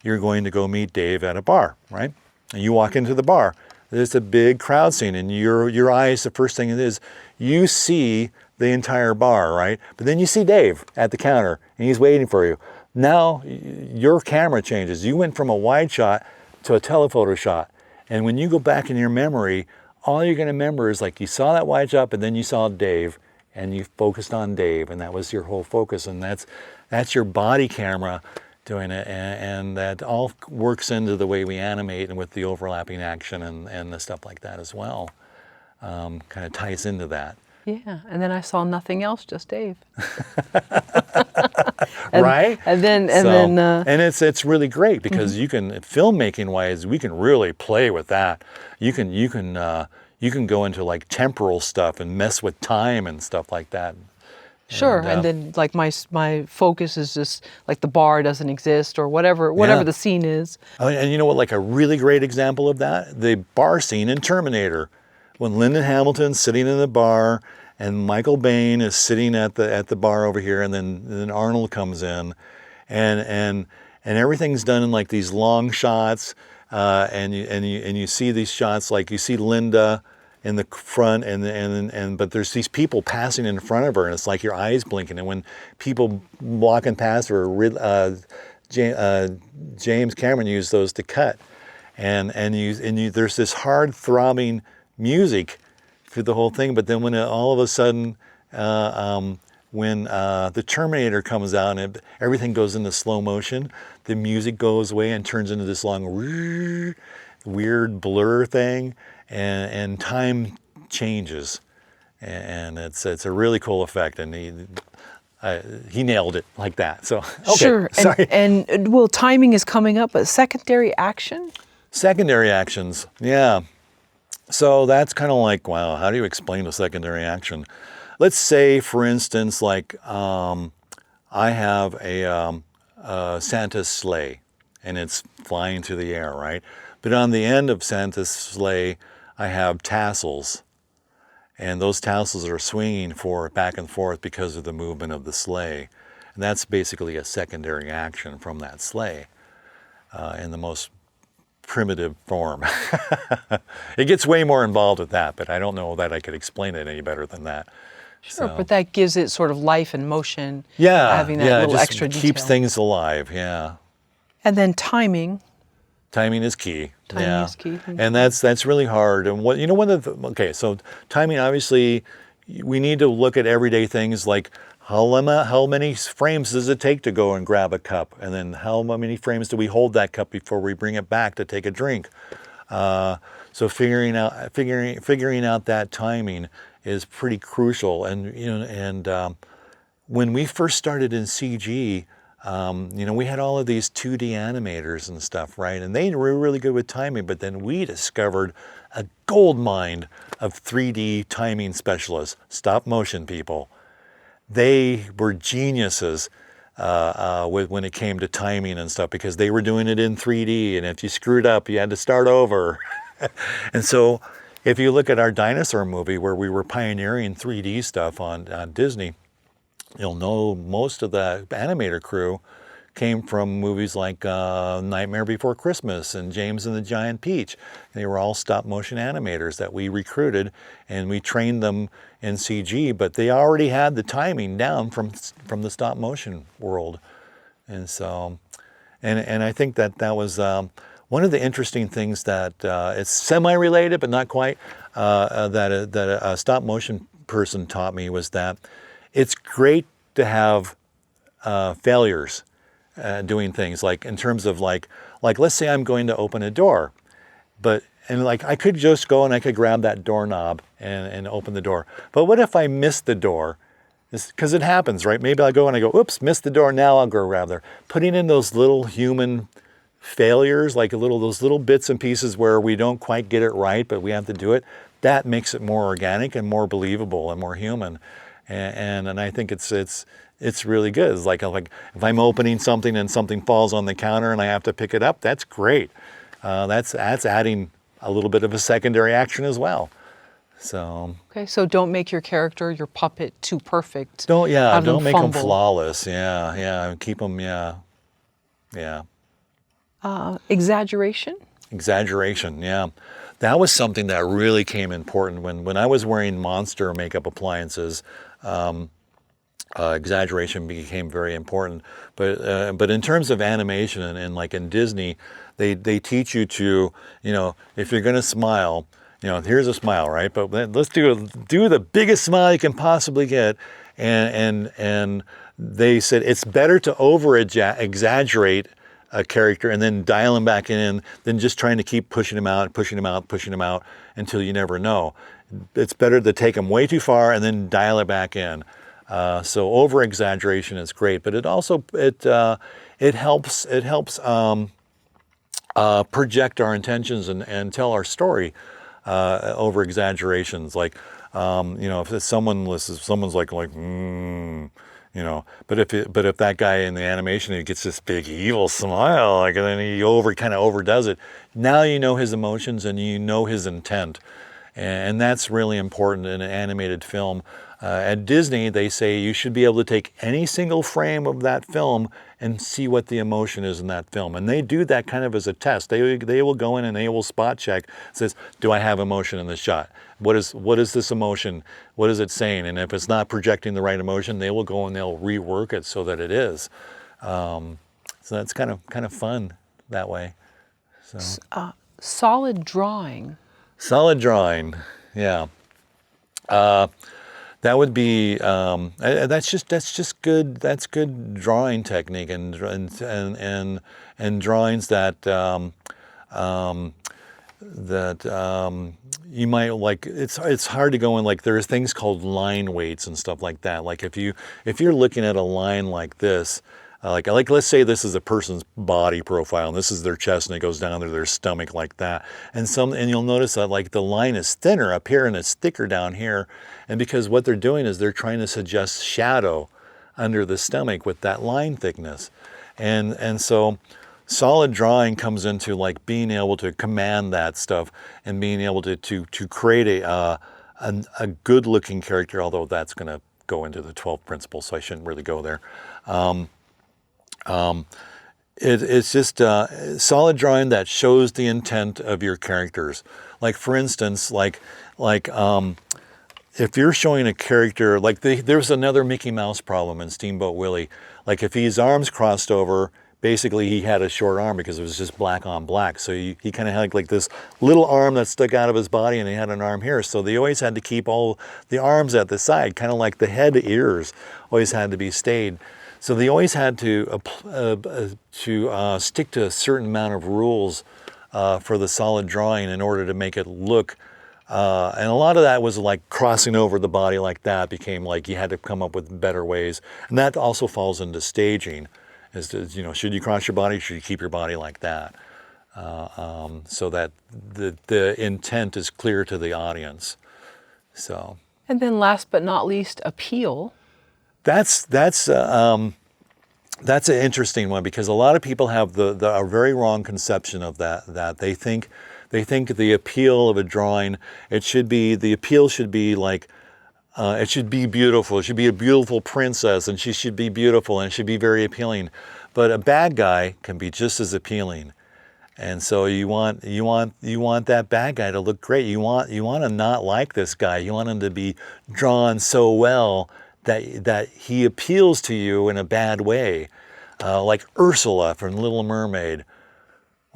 you're going to go meet Dave at a bar, right? And you walk into the bar. There's a big crowd scene, and your eyes, the first thing it is, you see the entire bar, right? But then you see Dave at the counter, and he's waiting for you. Now your camera changes. You went from a wide shot to a telephoto shot. And when you go back in your memory, all you're going to remember is like you saw that wide shot, but then you saw Dave, and you focused on Dave, and that was your whole focus. And that's your body camera doing it, and that all works into the way we animate and with the overlapping action and the stuff like that as well. Kind of ties into that. Yeah, and then I saw nothing else, just Dave. Right? And it's really great because you can, filmmaking wise, we can really play with that. You can go into like temporal stuff and mess with time and stuff like that. Sure, and then like my focus is just like the bar doesn't exist or whatever the scene is. And you know what? Like a really great example of that, the bar scene in Terminator, when Lyndon Hamilton's sitting in the bar and Michael Biehn is sitting at the bar over here, and then Arnold comes in, and everything's done in like these long shots, and you see these shots like you see Linda in the front, but there's these people passing in front of her, and it's like your eyes blinking. And when people walking past her, James Cameron used those to cut, and there's this hard throbbing music through the whole thing. But then when all of a sudden, when the Terminator comes out and everything goes into slow motion, the music goes away and turns into this long weird blur thing. And time changes, and it's a really cool effect, and he nailed it like that. So okay, sure, sorry. And well, timing is coming up, but secondary action. Secondary actions, yeah. So that's kind of like, wow, how do you explain a secondary action? Let's say, for instance, like I have a Santa's sleigh, and it's flying through the air, right? But on the end of Santa's sleigh, I have tassels, and those tassels are swinging back and forth because of the movement of the sleigh. And that's basically a secondary action from that sleigh in the most primitive form. It gets way more involved with that, but I don't know that I could explain it any better than that. Sure, but that gives it sort of life and motion. Yeah, having that little it just extra detail. keeps things alive, yeah. And then timing. Timing is key. Timing is key. And that's really hard. And so timing, obviously, we need to look at everyday things like how many frames does it take to go and grab a cup, and then how many frames do we hold that cup before we bring it back to take a drink. So figuring out that timing is pretty crucial. And when we first started in CG. We had all of these 2D animators and stuff, right? And they were really good with timing, but then we discovered a gold mine of 3D timing specialists, stop motion people. They were geniuses when it came to timing and stuff, because they were doing it in 3D, and if you screwed up, you had to start over. And so if you look at our dinosaur movie where we were pioneering 3D stuff on Disney, you'll know most of the animator crew came from movies like Nightmare Before Christmas and James and the Giant Peach. They were all stop motion animators that we recruited, and we trained them in CG, but they already had the timing down from the stop motion world. And so, and I think that was one of the interesting things that it's semi-related, but not quite, that a stop motion person taught me was that it's great to have failures doing things, like in terms of like let's say I'm going to open a door, and I could just go and I could grab that doorknob and open the door. But what if I miss the door? Because it happens, right? Maybe I go and I go, oops, missed the door, now I'll go grab there. Putting in those little human failures, like those little bits and pieces where we don't quite get it right, but we have to do it, that makes it more organic and more believable and more human. and I think it's really good. It's like if I'm opening something and something falls on the counter and I have to pick it up, that's great. That's adding a little bit of a secondary action as well. So Okay, so don't make your character, your puppet, too perfect. don't make them fumble. flawless. Keep them Exaggeration? Exaggeration, yeah. That was something that really came important when I was wearing monster makeup appliances. Exaggeration became very important. But in terms of animation and like in Disney, they teach you to, if you're going to smile, here's a smile, right? But let's do the biggest smile you can possibly get. And they said it's better to exaggerate a character and then dial him back in than just trying to keep pushing him out until you never know. It's better to take him way too far and then dial it back in. So over exaggeration is great, but it also it helps project our intentions and tell our story over exaggerations. Like if someone's like but if that guy in the animation, he gets this big evil smile, like, and then he kind of overdoes it, now you know his emotions and you know his intent, and that's really important in an animated film. At Disney, they say you should be able to take any single frame of that film and see what the emotion is in that film. And they do that kind of as a test. They will go in and they will spot check. It says, do I have emotion in this shot? What is this emotion? What is it saying? And if it's not projecting the right emotion, they will go and they'll rework it so that it is. So that's kind of fun that way. So. Solid drawing. Solid drawing, yeah. That would be that's just good. That's good drawing technique and drawings that you might like. It's hard to go in, like there's things called line weights and stuff like that. Like if you're looking at a line like this. Like let's say this is a person's body profile and this is their chest and it goes down to their stomach like that. And you'll notice that like the line is thinner up here and it's thicker down here. And because what they're doing is they're trying to suggest shadow under the stomach with that line thickness. And so solid drawing comes into like being able to command that stuff and being able to create a good looking character, although that's going to go into the 12 principles, so I shouldn't really go there. It's just solid drawing that shows the intent of your characters. Like for instance, if you're showing a character, like there's another Mickey Mouse problem in Steamboat Willie. Like if his arms crossed over, basically he had a short arm because it was just black on black. So he kind of had like this little arm that stuck out of his body and he had an arm here. So they always had to keep all the arms at the side, kind of like the head ears always had to be stayed. So they always had to stick to a certain amount of rules for the solid drawing in order to make it look. And a lot of that was like crossing over the body like that became like you had to come up with better ways. And that also falls into staging. Is to, should you cross your body? Should you keep your body like that? So that the intent is clear to the audience. So. And then last but not least, appeal. That's an interesting one because a lot of people have a very wrong conception of that they think the appeal of a drawing the appeal should be like it should be beautiful. It should be a beautiful princess and she should be beautiful and it should be very appealing. But a bad guy can be just as appealing. And so you want that bad guy to look great. You want to not like this guy. You want him to be drawn so well that he appeals to you in a bad way, like Ursula from Little Mermaid.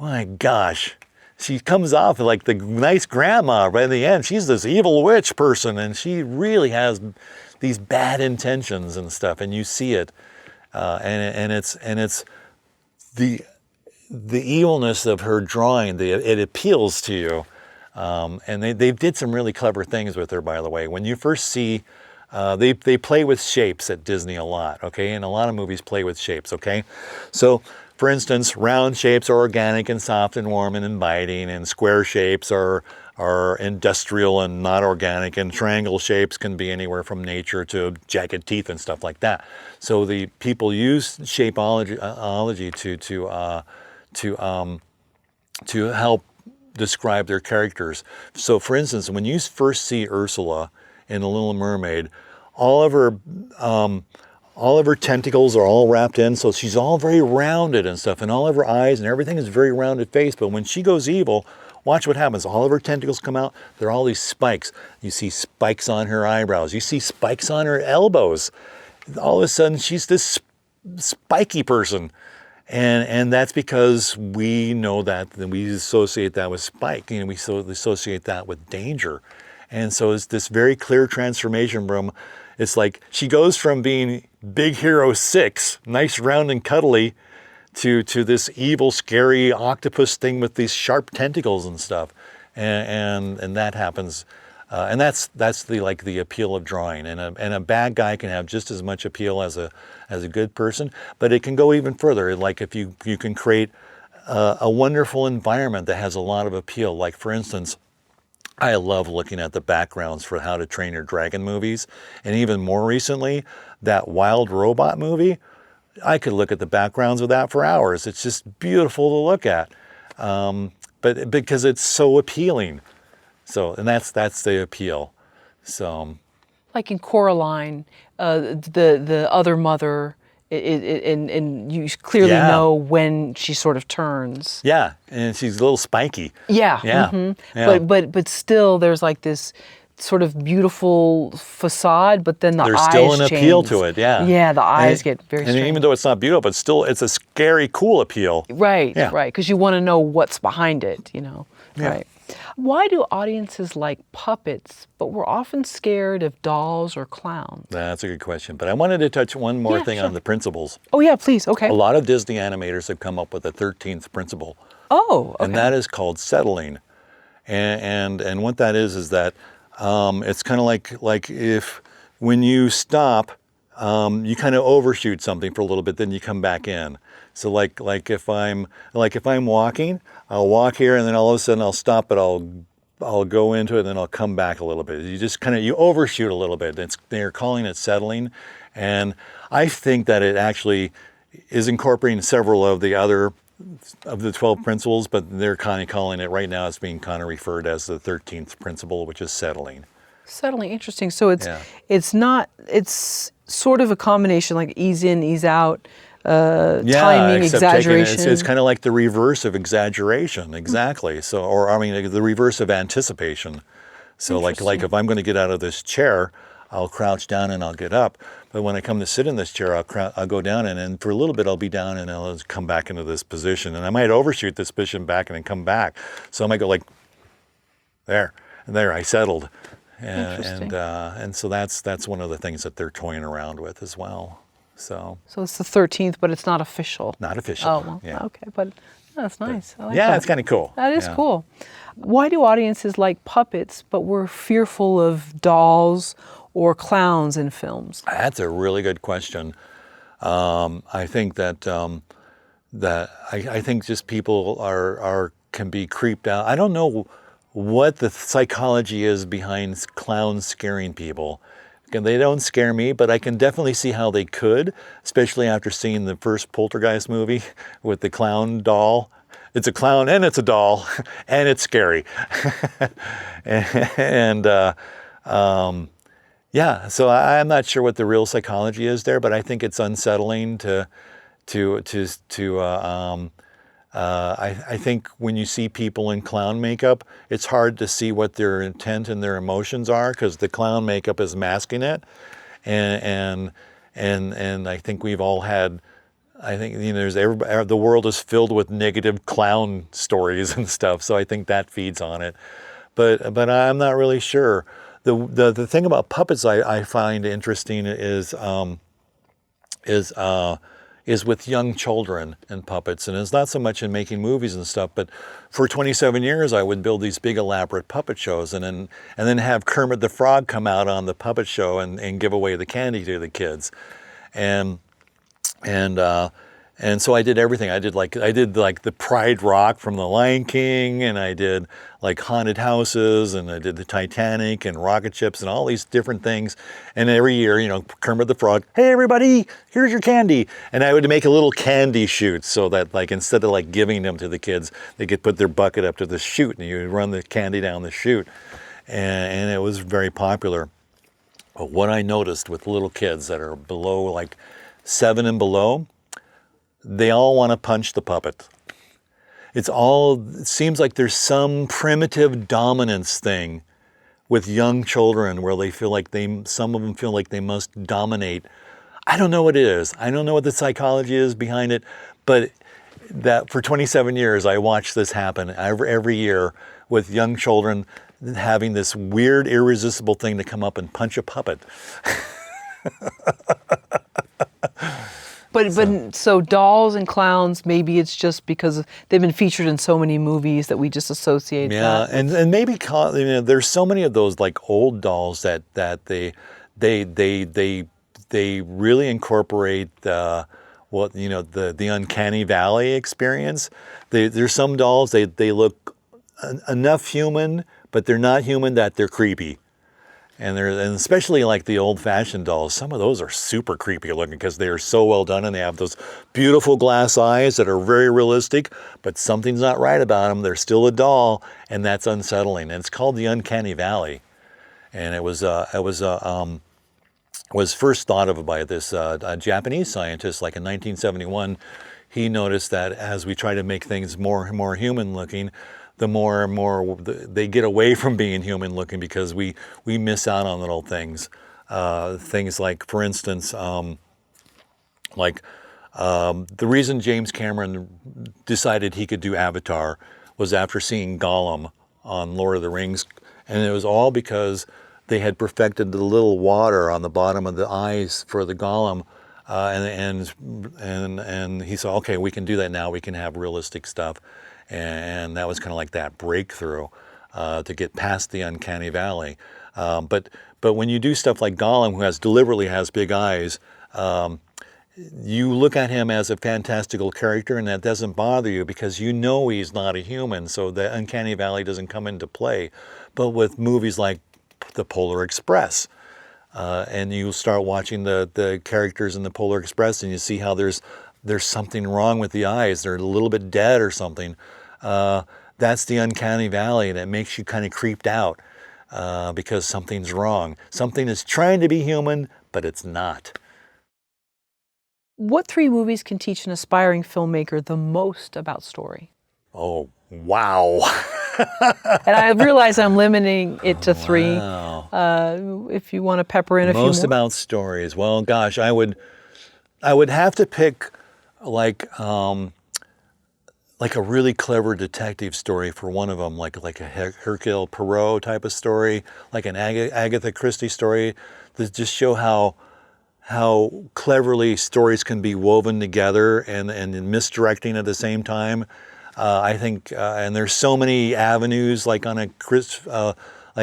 My gosh, she comes off like the nice grandma, but in the end, she's this evil witch person, and she really has these bad intentions and stuff, and you see it, and it's the evilness of her drawing. It appeals to you, and they did some really clever things with her, by the way. When you first see. They play with shapes at Disney a lot, okay? And a lot of movies play with shapes, okay? So, for instance, round shapes are organic and soft and warm and inviting, and square shapes are are industrial and not organic, and triangle shapes can be anywhere from nature to jagged teeth and stuff like that. So the people use shapeology to help describe their characters. So for instance, when you first see Ursula in The Little Mermaid, all of her tentacles are all wrapped in, so she's all very rounded and stuff, and all of her eyes and everything is very rounded face. But when she goes evil, watch what happens. All of her tentacles come out. There are all these spikes. You see spikes on her eyebrows. You see spikes on her elbows. All of a sudden, she's this spiky person. And that's because we know that, and we associate that with spike. We associate that with danger. And so it's this very clear transformation from, it's like she goes from being Big Hero 6, nice, round, and cuddly, to this evil, scary octopus thing with these sharp tentacles and stuff, and that happens, and that's the appeal of drawing. And a bad guy can have just as much appeal as a good person, but it can go even further. Like if you can create a wonderful environment that has a lot of appeal. Like for instance, I love looking at the backgrounds for How to Train Your Dragon movies, and even more recently, that Wild Robot movie. I could look at the backgrounds of that for hours. It's just beautiful to look at, but because it's so appealing. So, and that's the appeal. So, like in Coraline, the other mother, and you clearly know when she sort of turns. Yeah, and she's a little spiky. Yeah, yeah. Mm-hmm. Yeah. But still, there's like this sort of beautiful facade, but then There's eyes still an change. appeal to it, yeah. Yeah, the eyes get very And strange. even though it's not beautiful, but still it's a scary, cool appeal. Right, Yeah. right, because you want to know what's behind it, Yeah. Right. Why do audiences like puppets, but we're often scared of dolls or clowns? That's a good question. But I wanted to touch one more Yeah, thing sure. on the principles. Oh yeah, please, okay. A lot of Disney animators have come up with a 13th principle. Oh, okay. And that is called settling. And what that is that it's kind of like if when you stop, you kind of overshoot something for a little bit, then you come back in. So like if I'm walking, I'll walk here, and then all of a sudden I'll stop, but I'll go into it, and then I'll come back a little bit. You just you overshoot a little bit. They're calling it settling, and I think that it actually is incorporating several of the other of the 12 principles, but they're kind of calling it right now, it's being kind of referred as the 13th principle, which is settling. Settling, interesting. So it's sort of a combination, like ease in, ease out, timing, exaggeration. It's kind of like the reverse of exaggeration, exactly. So, the reverse of anticipation. So like if I'm going to get out of this chair, I'll crouch down and I'll get up. But when I come to sit in this chair, I'll go down, and then for a little bit I'll be down, and I'll come back into this position. And I might overshoot this position back and then come back. So I might go like, there, I settled. And so that's one of the things that they're toying around with as well. So it's the 13th, but it's not official. Not official. Oh, well, yeah. Okay, but that's nice. I like yeah, that. it's kind of cool. That is Yeah. cool. Why do audiences like puppets, but we're fearful of dolls or clowns in films? That's a really good question. I think that I think just people can be creeped out. I don't know what the psychology is behind clowns scaring people. And they don't scare me, but I can definitely see how they could, especially after seeing the first Poltergeist movie with the clown doll. It's a clown and it's a doll, and it's scary. Yeah, so I'm not sure what the real psychology is there, but I think it's unsettling I think when you see people in clown makeup, it's hard to see what their intent and their emotions are, because the clown makeup is masking it, and I think we've all had. I think the world is filled with negative clown stories and stuff, so I think that feeds on it. But I'm not really sure. The thing about puppets I find interesting is with young children and puppets. And it's not so much in making movies and stuff, but for 27 years I would build these big elaborate puppet shows, and then have Kermit the Frog come out on the puppet show and give away the candy to the kids. And And so I did everything. I did like the Pride Rock from The Lion King, and I did like haunted houses, and I did the Titanic and rocket ships and all these different things. And every year, Kermit the Frog, hey everybody, here's your candy. And I would make a little candy chute so that like instead of like giving them to the kids, they could put their bucket up to the chute and you would run the candy down the chute. And it was very popular. But what I noticed with little kids that are below like 7 and below, they all want to punch the puppet. It seems like there's some primitive dominance thing with young children where they feel like some of them feel like they must dominate. I don't know what it is. I don't know what the psychology is behind it, but that for 27 years I watched this happen every year with young children having this weird, irresistible thing to come up and punch a puppet. So dolls and clowns, maybe it's just because they've been featured in so many movies that we just associate that. Yeah, and maybe there's so many of those like old dolls that they really incorporate the uncanny valley experience. There's some dolls they look enough human, but they're not human that they're creepy. And especially like the old-fashioned dolls, some of those are super creepy looking because they are so well done and they have those beautiful glass eyes that are very realistic, but something's not right about them. They're still a doll, and that's unsettling. And it's called the uncanny valley. And it was first thought of by this Japanese scientist, like in 1971. He noticed that as we try to make things more human looking, the more and more they get away from being human looking because we miss out on little things. Things like, for instance, the reason James Cameron decided he could do Avatar was after seeing Gollum on Lord of the Rings. And it was all because they had perfected the little water on the bottom of the eyes for the Gollum. And he said, okay, we can do that now. We can have realistic stuff. And that was kind of like that breakthrough to get past the uncanny valley. But when you do stuff like Gollum, who deliberately has big eyes, you look at him as a fantastical character, and that doesn't bother you because you know he's not a human, so the uncanny valley doesn't come into play. But with movies like The Polar Express, and you start watching the characters in The Polar Express, and you see how there's something wrong with the eyes. They're a little bit dead or something. That's the uncanny valley, and it makes you kind of creeped out because something's wrong. Something is trying to be human, but it's not. What 3 movies can teach an aspiring filmmaker the most about story? Oh, wow. And I realize I'm limiting it to 3. Wow. If you want to pepper in a few more. Most about stories. Well, gosh, I would have to pick like a really clever detective story for one of them, like a Hercule Poirot type of story, like an Agatha Christie story, to just show how cleverly stories can be woven together and misdirecting at the same time. I think, and there's so many avenues, like on like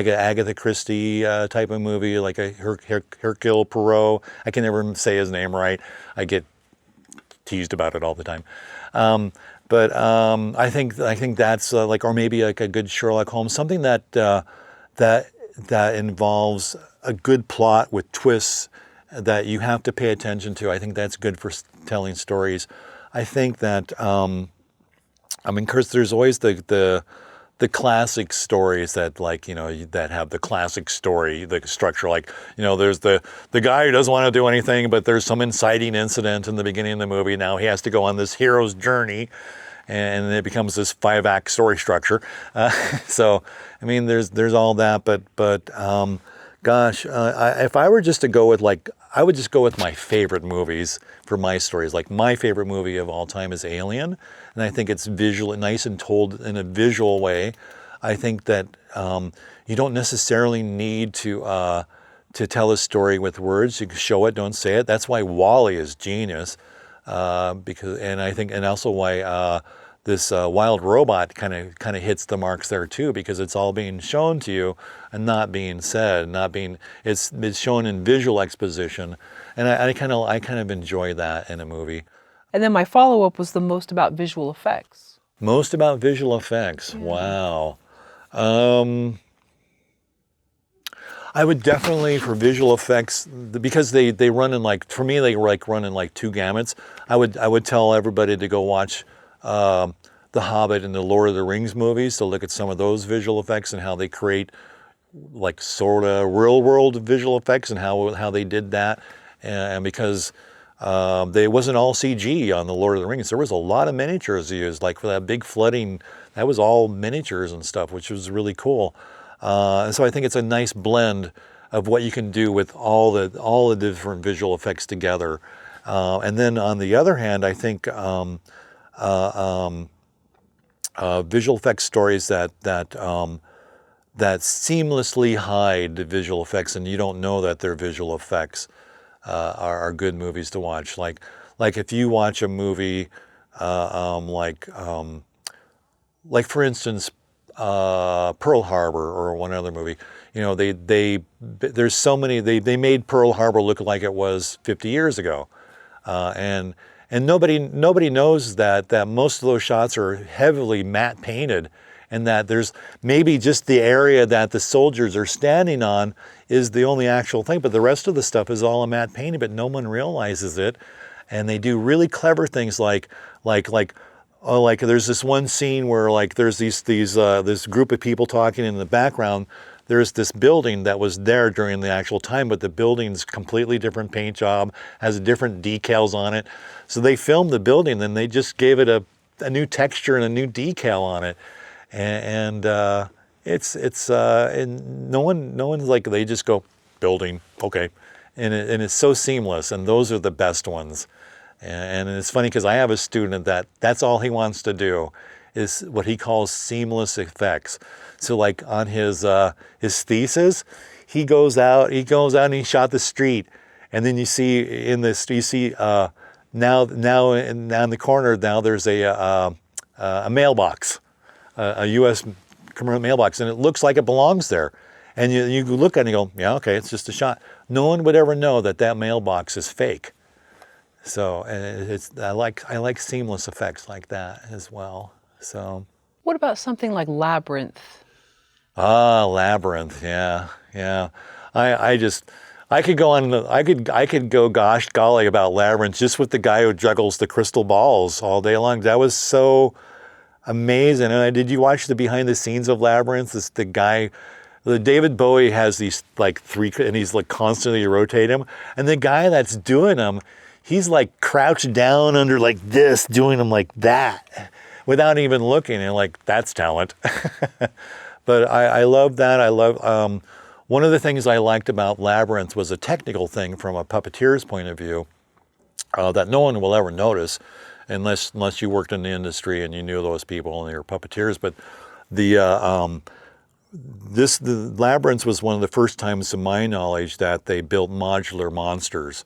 an Agatha Christie type of movie, like a Hercule Poirot. I can never say his name right. I get teased about it all the time. But I think that's or maybe like a good Sherlock Holmes, something that involves a good plot with twists that you have to pay attention to. I think that's good for telling stories. I think that of course, there's always the classic stories that that have the classic story, the structure. Like, there's the guy who doesn't want to do anything, but there's some inciting incident in the beginning of the movie. Now he has to go on this hero's journey, and it becomes this 5-act story structure. So, there's all that. But gosh, if I were just to go with I would just go with my favorite movies for my stories. Like, my favorite movie of all time is Alien, and I think it's visually nice and told in a visual way. I think that you don't necessarily need to tell a story with words. You can show it, don't say it. That's why WALL-E is genius, and also why this Wild Robot kind of hits the marks there too, because it's all being shown to you and not being said, it's shown in visual exposition, and I kind of enjoy that in a movie. And then my follow-up was the most about visual effects. Most about visual effects. Yeah. Wow. I would definitely, for visual effects, because they run in like, for me, they like run in like two gamuts. I would tell everybody to go watch The Hobbit and the Lord of the Rings movies to look at some of those visual effects and how they create like sort of real world visual effects and how they did that. And because they wasn't all CG on the Lord of the Rings, there was a lot of miniatures used. Like for that big flooding, that was all miniatures and stuff, which was really cool. And so I think it's a nice blend of what you can do with all the different visual effects together. And then on the other hand, I think visual effects stories that seamlessly hide the visual effects and you don't know that they're visual effects are good movies to watch. Like if you watch a movie like for instance Pearl Harbor or one other movie, you know, there's so many, they made Pearl Harbor look like it was 50 years ago, and nobody knows that most of those shots are heavily matte painted, and that there's maybe just the area that the soldiers are standing on is the only actual thing, but the rest of the stuff is all a matte painting, but no one realizes it. And they do really clever things like there's this one scene where like there's this group of people talking in the background. There's this building that was there during the actual time, but the building's completely different paint job, has different decals on it. So they filmed the building, then they just gave it a new texture and a new decal on it. And no one's like, they just go building, okay, and it's so seamless, and those are the best ones. And it's funny because I have a student that's all he wants to do is what he calls seamless effects. So like on his thesis, he goes out and he shot the street, and then you see now in the corner now there's a mailbox. A U.S. commercial mailbox, and it looks like it belongs there. And you look at it and you go, yeah, okay, it's just a shot. No one would ever know that mailbox is fake. So I like seamless effects like that as well. So. What about something like Labyrinth? Labyrinth, yeah. I could go on. I could go gosh golly about Labyrinth just with the guy who juggles the crystal balls all day long. That was so amazing. And did you watch the behind the scenes of Labyrinth? The guy, David Bowie has these like three, and he's like constantly rotating them. And the guy that's doing them, he's like crouched down under like this, doing them like that, without even looking. And like, that's talent. But I love that. I love, one of the things I liked about Labyrinth was a technical thing from a puppeteer's point of view that no one will ever notice. Unless you worked in the industry and you knew those people and they were puppeteers. But the Labyrinth was one of the first times, to my knowledge, that they built modular monsters.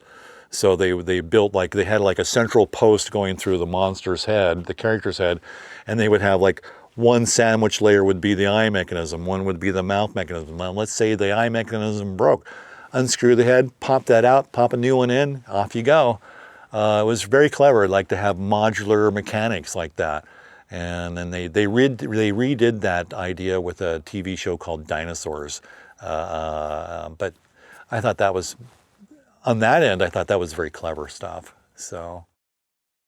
So they built like, they had like a central post going through the monster's head, the character's head, and they would have like one sandwich layer would be the eye mechanism, one would be the mouth mechanism. Now let's say the eye mechanism broke. Unscrew the head, pop that out, pop a new one in, off you go. It was very clever, like to have modular mechanics like that. And then they redid that idea with a TV show called Dinosaurs. But I thought that was, on that end, I thought that was very clever stuff. So.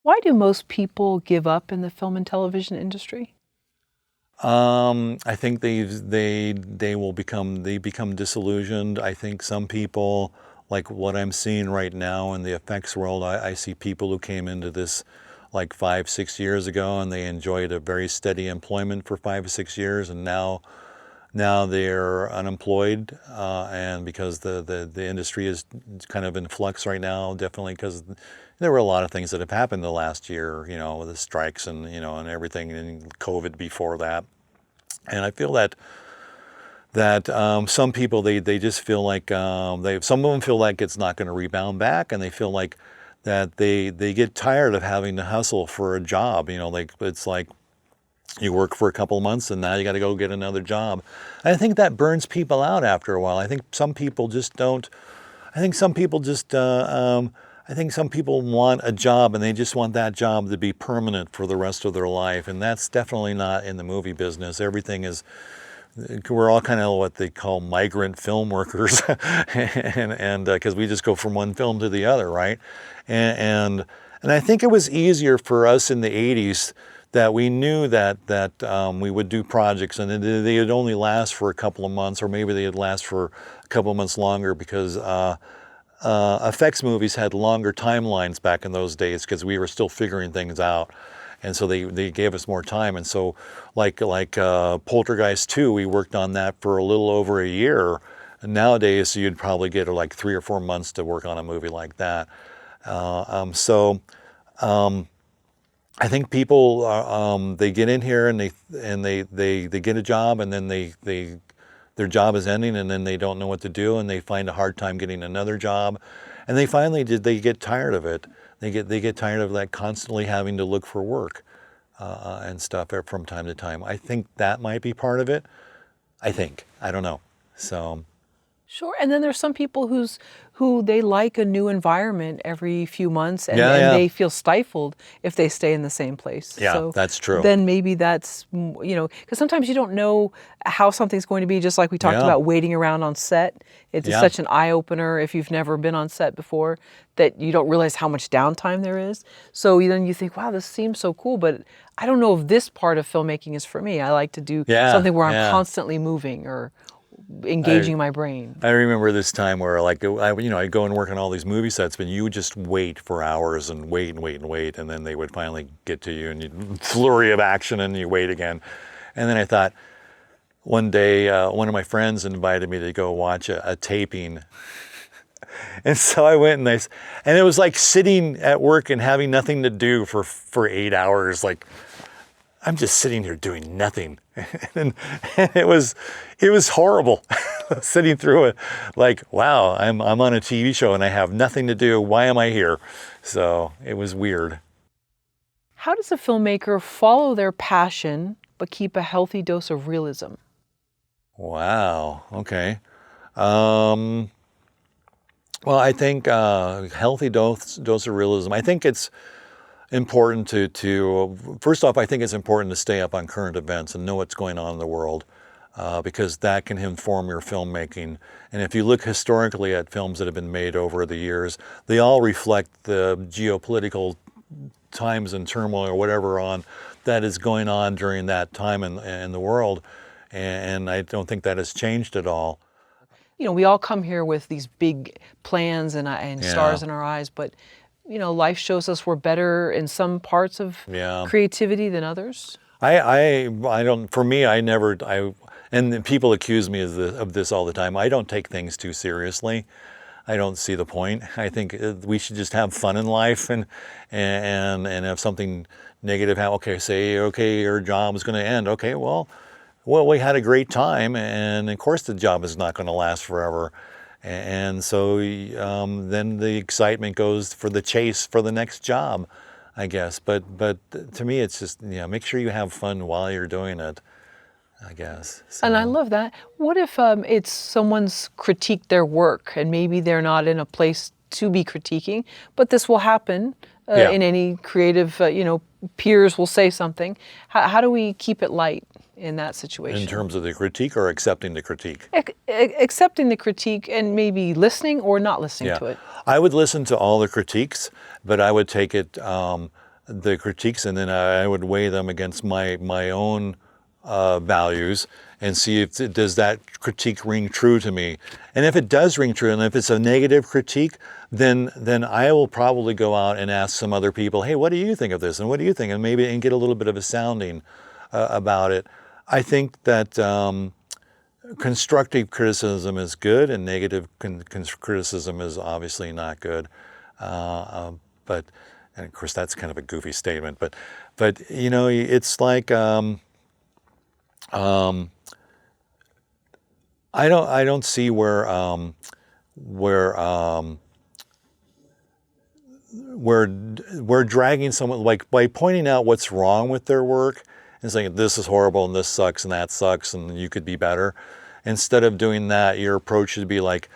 Why do most people give up in the film and television industry? I think they become disillusioned. I think some people, like what I'm seeing right now in the effects world, I see people who came into this like 5-6 years ago and they enjoyed a very steady employment for 5 or 6 years, and now they're unemployed, and because the industry is kind of in flux right now, definitely because there were a lot of things that have happened the last year, you know, the strikes and, you know, and everything, and COVID before that. And I feel that some people, they just feel like, some of them feel like it's not going to rebound back, and they feel like that they get tired of having to hustle for a job. You know, like it's like you work for a couple of months and now you got to go get another job. And I think that burns people out after a while. I think some people just don't. I think some people just I think some people want a job and they just want that job to be permanent for the rest of their life. And that's definitely not in the movie business. Everything is, we're all kind of what they call migrant film workers. and because we just go from one film to the other, right? And I think it was easier for us in the 80s that we knew that we would do projects and they would only last for a couple of months, or maybe they'd last for a couple of months longer, because effects movies had longer timelines back in those days because we were still figuring things out. And so they gave us more time. And so like Poltergeist 2, we worked on that for a little over a year. And nowadays, you'd probably get like 3 or 4 months to work on a movie like that. I think people they get in here and they get a job, and then their job is ending, and then they don't know what to do, and they find a hard time getting another job, and they get tired of it. They get tired of that constantly having to look for work and stuff from time to time. I think that might be part of it. I don't know. So. Sure, and then there's some people who they like a new environment every few months, and, Yeah. they feel stifled if they stay in the same place. Yeah, So that's true. then maybe that's, because sometimes you don't know how something's going to be, just like we talked Yeah. about waiting around on set. It's Yeah. such an eye-opener if you've never been on set before, that you don't realize how much downtime there is. So then you think, wow, this seems so cool, but I don't know if this part of filmmaking is for me. I like to do Yeah, something where I'm yeah. constantly moving or engaging my brain. I remember this time where I'd go and work on all these movie sets, but you would just wait for hours and wait and wait and wait, and then they would finally get to you, and you'd flurry of action, and you wait again. And then I thought, one day, one of my friends invited me to go watch a taping. And so I went, and it was like sitting at work and having nothing to do for 8 hours. Like, I'm just sitting here doing nothing. and it was horrible sitting through it. Like, wow, I'm on a TV show and I have nothing to do. Why am I here? So it was weird. How does a filmmaker follow their passion but keep a healthy dose of realism? Wow. Okay. Well, I think healthy dose of realism. I think it's important to first off, I think it's important to stay up on current events and know what's going on in the world, because that can inform your filmmaking. And if you look historically at films that have been made over the years, they all reflect the geopolitical times and turmoil or whatever that is going on during that time in the world. And I don't think that has changed at all. We all come here with these big plans and Yeah. stars in our eyes, but life shows us we're better in some parts of Yeah. creativity than others. I don't. For me, and people accuse me of this all the time. I don't take things too seriously. I don't see the point. I think we should just have fun in life, and if something negative happens, okay, your job is going to end. Okay, well, we had a great time, and of course the job is not going to last forever. And so then the excitement goes for the chase for the next job, I guess. But to me, it's just, make sure you have fun while you're doing it, I guess. So. And I love that. What if it's someone's critiqued their work and maybe they're not in a place to be critiquing, but this will happen in any creative, peers will say something. How do we keep it light in that situation? In terms of the critique or accepting the critique? Accepting the critique and maybe listening or not listening to it. I would listen to all the critiques, but I would take it, the critiques, and then I would weigh them against my own values and see does that critique ring true to me. And if it does ring true, and if it's a negative critique, then I will probably go out and ask some other people, hey, what do you think of this? And what do you think? And get a little bit of a sounding about it. I think that constructive criticism is good, and negative criticism is obviously not good. And of course, that's kind of a goofy statement. But it's like I don't see where we're dragging someone, like by pointing out what's wrong with their work and saying this is horrible and this sucks and that sucks and you could be better. Instead of doing that, your approach should be like,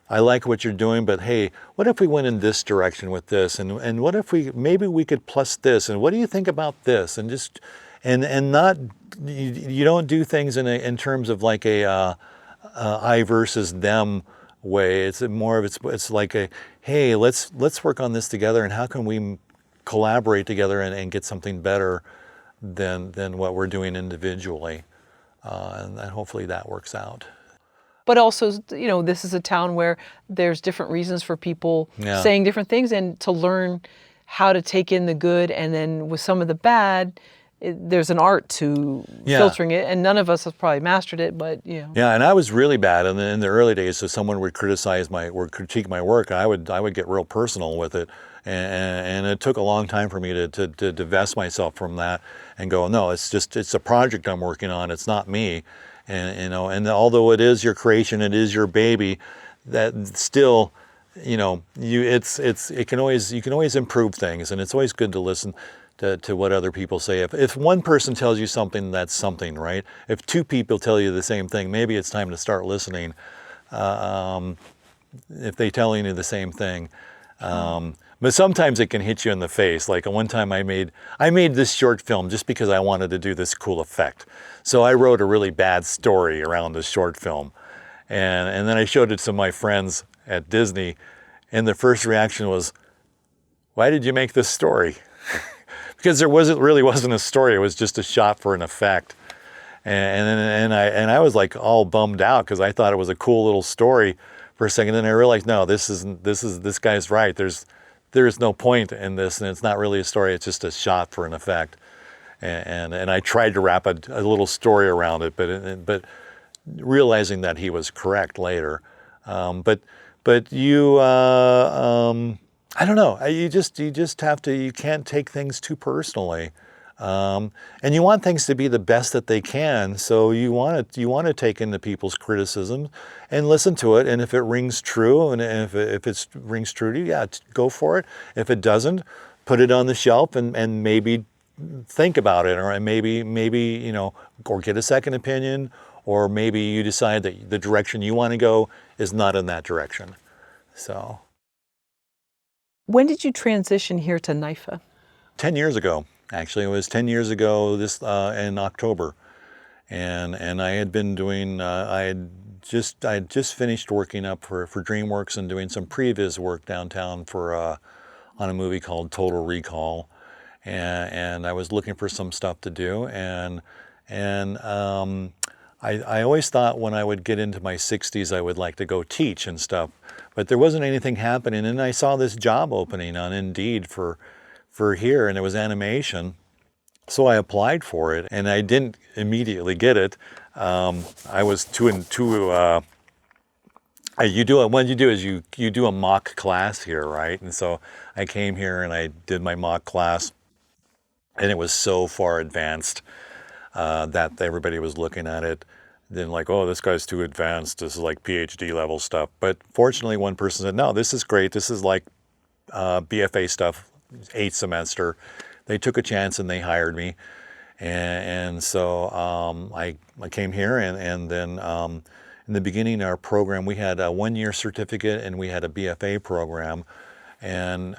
I like what you're doing, but hey, what if we went in this direction with this? And what if maybe we could plus this? And what do you think about this? And just, and not, you don't do things in terms of like a I versus them way. It's more of, it's like a, hey, let's work on this together, and how can we collaborate together and get something better than what we're doing individually. And hopefully that works out. But also, you know, this is a town where there's different reasons for people saying different things, and to learn how to take in the good, and then with some of the bad, there's an art to filtering it, and none of us have probably mastered it, but you know. Yeah, and I was really bad in the early days. So someone would criticize or critique my work, I would get real personal with it, and it took a long time for me to divest myself from that and go, no, it's a project I'm working on. It's not me. And you know, and although it is your creation, it is your baby, that still, you know, you can always improve things, and it's always good to listen to what other people say. If one person tells you something, that's something, right? If two people tell you the same thing, maybe it's time to start listening. If they're telling you the same thing. But sometimes it can hit you in the face. Like one time I made this short film just because I wanted to do this cool effect. So I wrote a really bad story around this short film. And then I showed it to my friends at Disney, and the first reaction was, why did you make this story? Because there really wasn't a story. It was just a shot for an effect. And I was like all bummed out because I thought it was a cool little story for a second. Then I realized, no, this guy's right. There is no point in this, and it's not really a story. It's just a shot for an effect. And I tried to wrap a little story around it, but realizing that he was correct later. But you, I don't know. You just have to. You can't take things too personally, and you want things to be the best that they can. So you want to take into people's criticism and listen to it. And if it rings true, and if it rings true to you, yeah, go for it. If it doesn't, put it on the shelf and maybe think about it, or maybe you know, or get a second opinion, or maybe you decide that the direction you want to go is not in that direction. So. When did you transition here to NYFA? 10 years ago, actually. It was 10 years ago this in October. And I had been doing, I had just finished working up for DreamWorks and doing some previs work downtown on a movie called Total Recall. And I was looking for some stuff to do. And I always thought when I would get into my 60s, I would like to go teach and stuff. But there wasn't anything happening, and I saw this job opening on Indeed for here, and it was animation. So I applied for it, and I didn't immediately get it. I was what you do is you do a mock class here, right? And so I came here and I did my mock class, and it was so far advanced that everybody was looking at it. Then like, oh, this guy's too advanced. This is like PhD level stuff. But fortunately, one person said, no, this is great. This is like BFA stuff, 8th semester. They took a chance and they hired me. And so I came here, and then in the beginning of our program, we had a 1-year certificate and we had a BFA program. And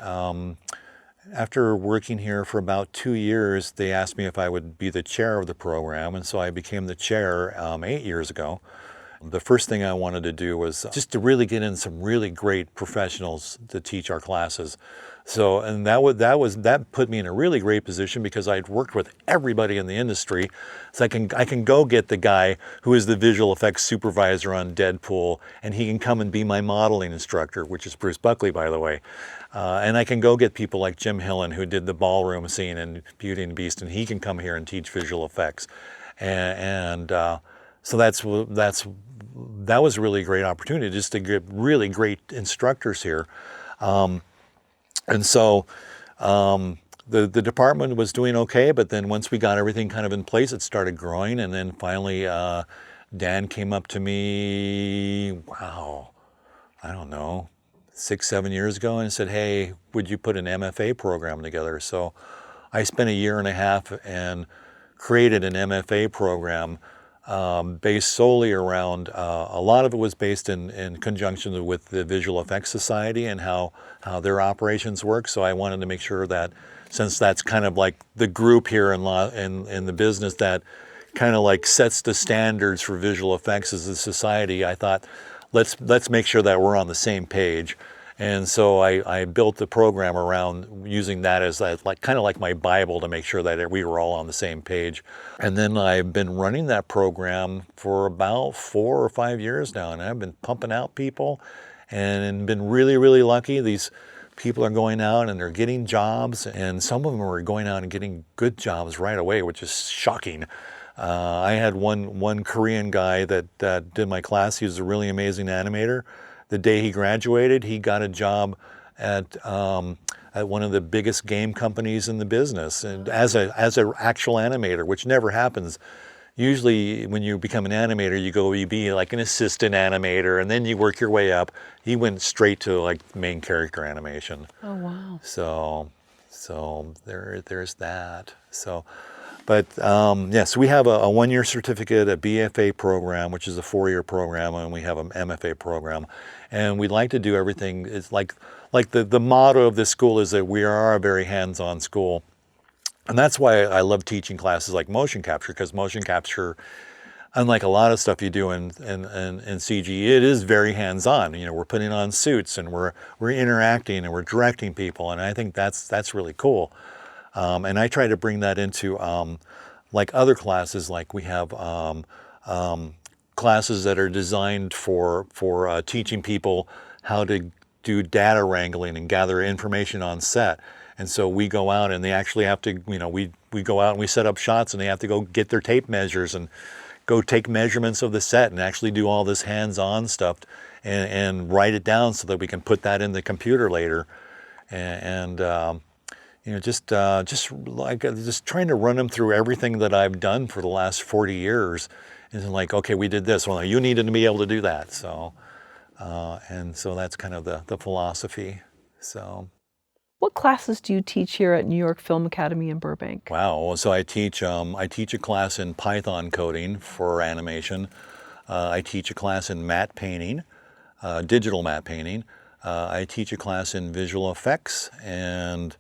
after working here for about 2 years, they asked me if I would be the chair of the program, and so I became the chair 8 years ago. The first thing I wanted to do was just to really get in some really great professionals to teach our classes. So, and that put me in a really great position because I'd worked with everybody in the industry. So I can go get the guy who is the visual effects supervisor on Deadpool, and he can come and be my modeling instructor, which is Bruce Buckley, by the way. And I can go get people like Jim Hillen, who did the ballroom scene in Beauty and the Beast, and he can come here and teach visual effects. So that was a really great opportunity just to get really great instructors here. And so the department was doing okay, but then once we got everything kind of in place, it started growing. And then finally, Dan came up to me, wow, I don't know, 6-7 years ago, and said, hey, would you put an MFA program together? So I spent 1.5 years and created an MFA program based solely around, a lot of it was based in conjunction with the Visual Effects Society and how their operations work. So I wanted to make sure that, since that's kind of like the group here in the business that kind of like sets the standards for visual effects as a society, I thought, let's make sure that we're on the same page. And so I built the program around using that as like kind of like my Bible to make sure that we were all on the same page. And then I've been running that program for about 4 or 5 years now, and I've been pumping out people and been really, really lucky. These people are going out and they're getting jobs, and some of them are going out and getting good jobs right away, which is shocking. I had one Korean guy that did my class. He was a really amazing animator. The day he graduated, he got a job at one of the biggest game companies in the business, and as an actual animator, which never happens. Usually, when you become an animator, you be like an assistant animator, and then you work your way up. He went straight to like main character animation. Oh, wow. So there's that. So. But yes, we have a 1-year certificate, a BFA program, which is a 4-year program, and we have an MFA program. And we'd like to do everything. It's like the motto of this school is that we are a very hands-on school. And that's why I love teaching classes like motion capture, because motion capture, unlike a lot of stuff you do in CG, it is very hands-on. You know, we're putting on suits and we're interacting and we're directing people, and I think that's really cool. And I try to bring that into like other classes, like we have classes that are designed for teaching people how to do data wrangling and gather information on set. And so we go out and they actually have to, you know, we go out and we set up shots and they have to go get their tape measures and go take measurements of the set and actually do all this hands-on stuff and write it down so that we can put that in the computer later. And you know, just trying to run them through everything that I've done for the last 40 years. And like, okay, we did this. Well, you needed to be able to do that. So, and so that's kind of the philosophy. So. What classes do you teach here at New York Film Academy in Burbank? Wow. So I teach a class in Python coding for animation. I teach a class in matte painting, digital matte painting. I teach a class in visual effects, and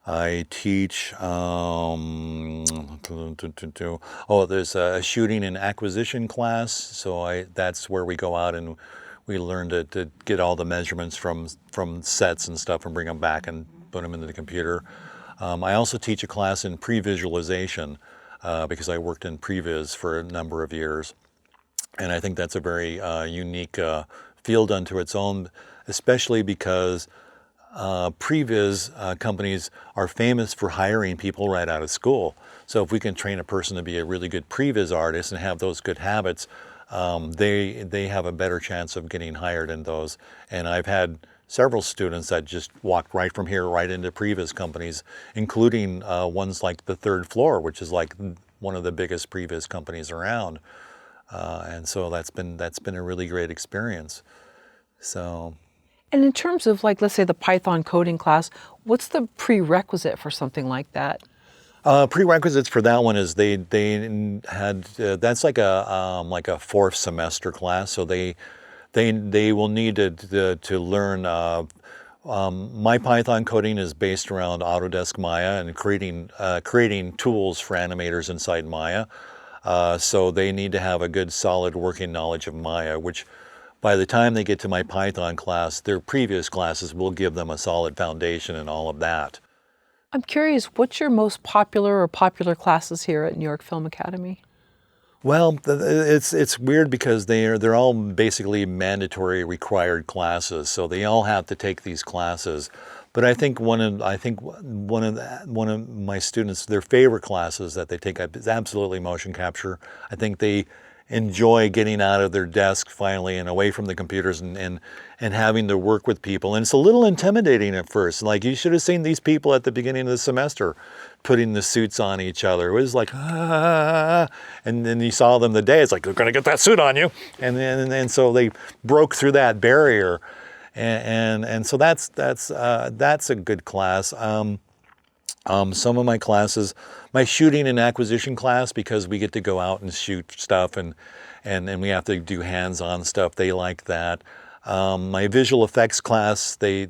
I teach, there's a shooting and acquisition class. So that's where we go out and we learn to get all the measurements from sets and stuff and bring them back and put them into the computer. I also teach a class in pre-visualization because I worked in previs for a number of years. And I think that's a very unique field unto its own, especially because previs companies are famous for hiring people right out of school. So if we can train a person to be a really good previs artist and have those good habits, they have a better chance of getting hired in those. And I've had several students that just walked right from here right into previs companies, including ones like the Third Floor, which is like one of the biggest previs companies around. And so that's been a really great experience. So. And in terms of, like, let's say the Python coding class, what's the prerequisite for something like that? Prerequisites for that one is they had that's like a fourth semester class, so they will need to learn. My Python coding is based around Autodesk Maya and creating tools for animators inside Maya. So they need to have a good solid working knowledge of Maya, which by the time they get to my Python class, their previous classes will give them a solid foundation and all of that. I'm curious, what's your most popular classes here at New York Film Academy? Well, it's weird because they're all basically mandatory required classes, so they all have to take these classes. But I think one of my students, their favorite classes that they take is absolutely motion capture. I think they enjoy getting out of their desk finally and away from the computers and having to work with people. And it's a little intimidating at first. Like, you should have seen these people at the beginning of the semester putting the suits on each other. It was like, ah, and then you saw them the day, it's like, they're gonna get that suit on you. And so they broke through that barrier. And so that's a good class. Some of my classes, my shooting and acquisition class, because we get to go out and shoot stuff and we have to do hands-on stuff, they like that. My visual effects class, they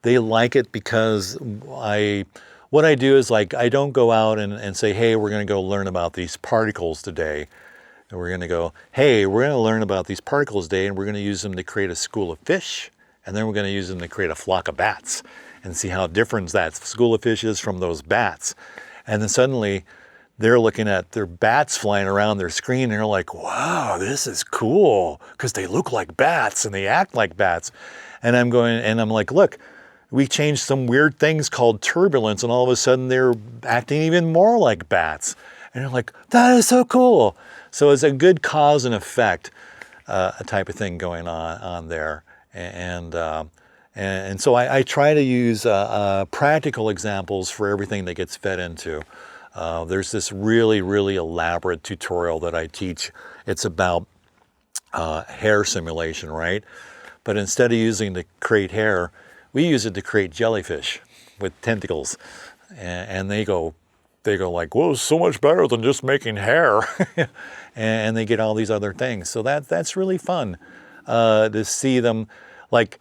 like it because what I do is like, I don't go out and say, hey, we're going to go learn about these particles today. And we're going to go, hey, we're going to learn about these particles today, and we're going to use them to create a school of fish, and then we're going to use them to create a flock of bats and see how different that school of fish is from those bats. And then suddenly they're looking at their bats flying around their screen and they're like, wow, this is cool because they look like bats and they act like bats. And I'm like, look, we changed some weird things called turbulence and all of a sudden they're acting even more like bats. And they're like, that is so cool. So it's a good cause and effect type of thing going on there. And so I try to use practical examples for everything that gets fed into. There's this really, really elaborate tutorial that I teach. It's about hair simulation, right? But instead of using to create hair, we use it to create jellyfish with tentacles. And they go like, whoa, so much better than just making hair. And they get all these other things. So that's really fun to see them like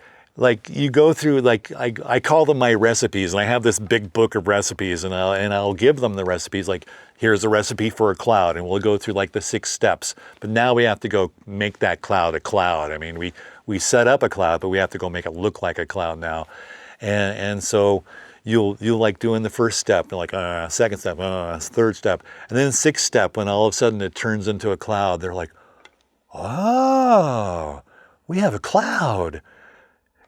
you go through, like I call them my recipes, and I have this big book of recipes, and I'll give them the recipes, like here's a recipe for a cloud, and we'll go through like the 6 steps. But now we have to go make that cloud a cloud. I mean, we set up a cloud, but we have to go make it look like a cloud now. And so you'll like doing the first step, and like second step, third step, and then 6th step, when all of a sudden it turns into a cloud. They're like, oh, we have a cloud.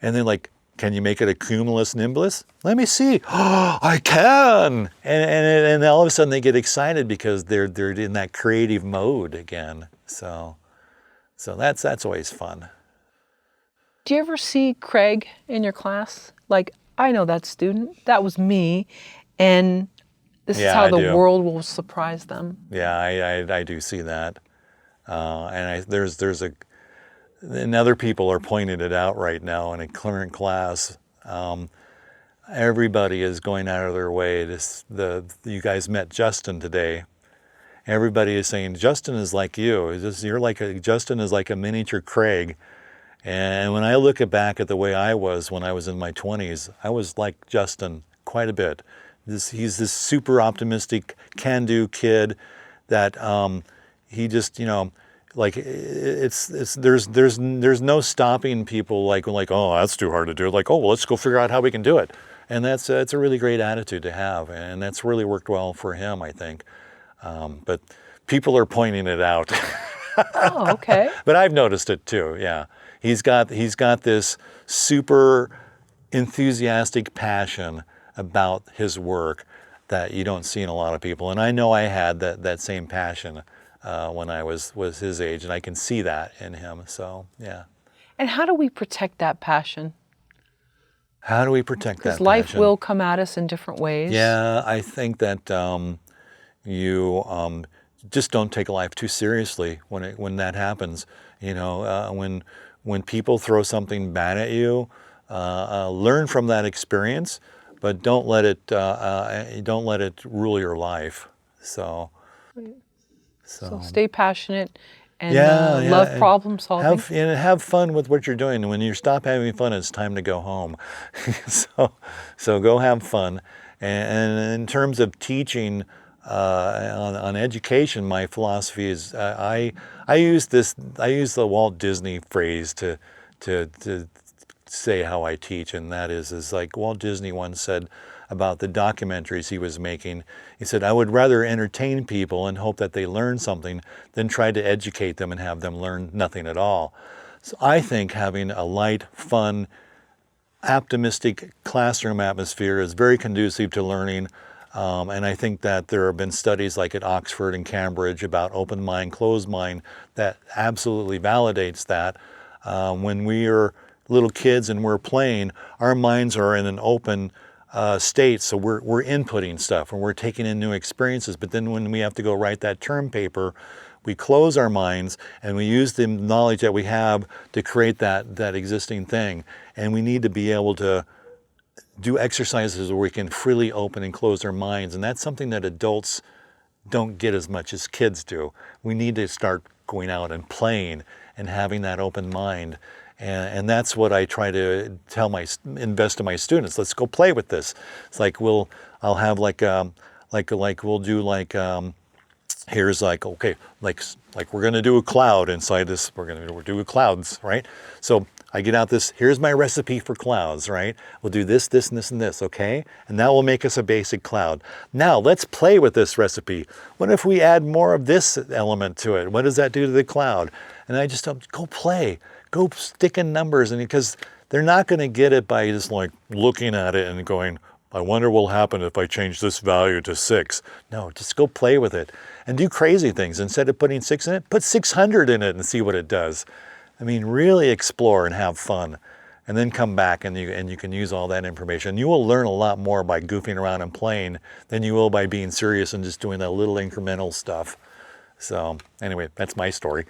And then like, can you make it a cumulus nimbus? Let me see. Oh, I can. And all of a sudden they get excited because they're in that creative mode again. So that's always fun. Do you ever see Craig in your class? Like, I know that student. That was me. And this is how the world will surprise them. Yeah, I do see that. And other people are pointing it out right now in a current class. Everybody is going out of their way. You guys met Justin today. Everybody is saying, Justin is like you. Justin is like a miniature Craig. And when I look back at the way I was when I was in my 20s, I was like Justin quite a bit. He's this super optimistic, can-do kid that he just, like there's no stopping people like oh, that's too hard to do. Like, oh, well, let's go figure out how we can do it. And that's a really great attitude to have, and that's really worked well for him, I think. But people are pointing it out. Oh, okay. But I've noticed it too. Yeah, he's got this super enthusiastic passion about his work that you don't see in a lot of people. And I know I had that same passion when I was his age, and I can see that in him. So yeah. And how do we protect that passion? How do we protect that passion? Because life will come at us in different ways. Yeah, I think that you just don't take life too seriously when that happens. When people throw something bad at you, learn from that experience, but don't let it rule your life. So stay passionate and yeah, love problem solving. Have fun with what you're doing. And when you stop having fun, it's time to go home. so go have fun. And in terms of teaching on education, my philosophy is I use the Walt Disney phrase to say how I teach, and that is like Walt Disney once said about the documentaries he was making. He said, I would rather entertain people and hope that they learn something than try to educate them and have them learn nothing at all. So I think having a light, fun, optimistic classroom atmosphere is very conducive to learning. And I think that there have been studies like at Oxford and Cambridge about open mind, closed mind that absolutely validates that. When we are little kids and we're playing, our minds are in an open state, so we're inputting stuff and we're taking in new experiences. But then when we have to go write that term paper, we close our minds and we use the knowledge that we have to create that existing thing. And we need to be able to do exercises where we can freely open and close our minds. And that's something that adults don't get as much as kids do. We need to start going out and playing and having that open mind. And that's what I try to invest in my students. Let's go play with this. It's like I'll have we'll do here's okay, like we're gonna do a cloud inside this. We're gonna do clouds, right? So I get out this, here's my recipe for clouds, right? We'll do this, this, and this, and this, okay? And that will make us a basic cloud. Now let's play with this recipe. What if we add more of this element to it? What does that do to the cloud? And I just go play, go stick in numbers, and because they're not gonna get it by just like looking at it and going, I wonder what will happen if I change this value to 6. No, just go play with it and do crazy things. Instead of putting 6 in it, put 600 in it and see what it does. I mean, really explore and have fun, and then come back and you can use all that information. You will learn a lot more by goofing around and playing than you will by being serious and just doing that little incremental stuff. So anyway, that's my story.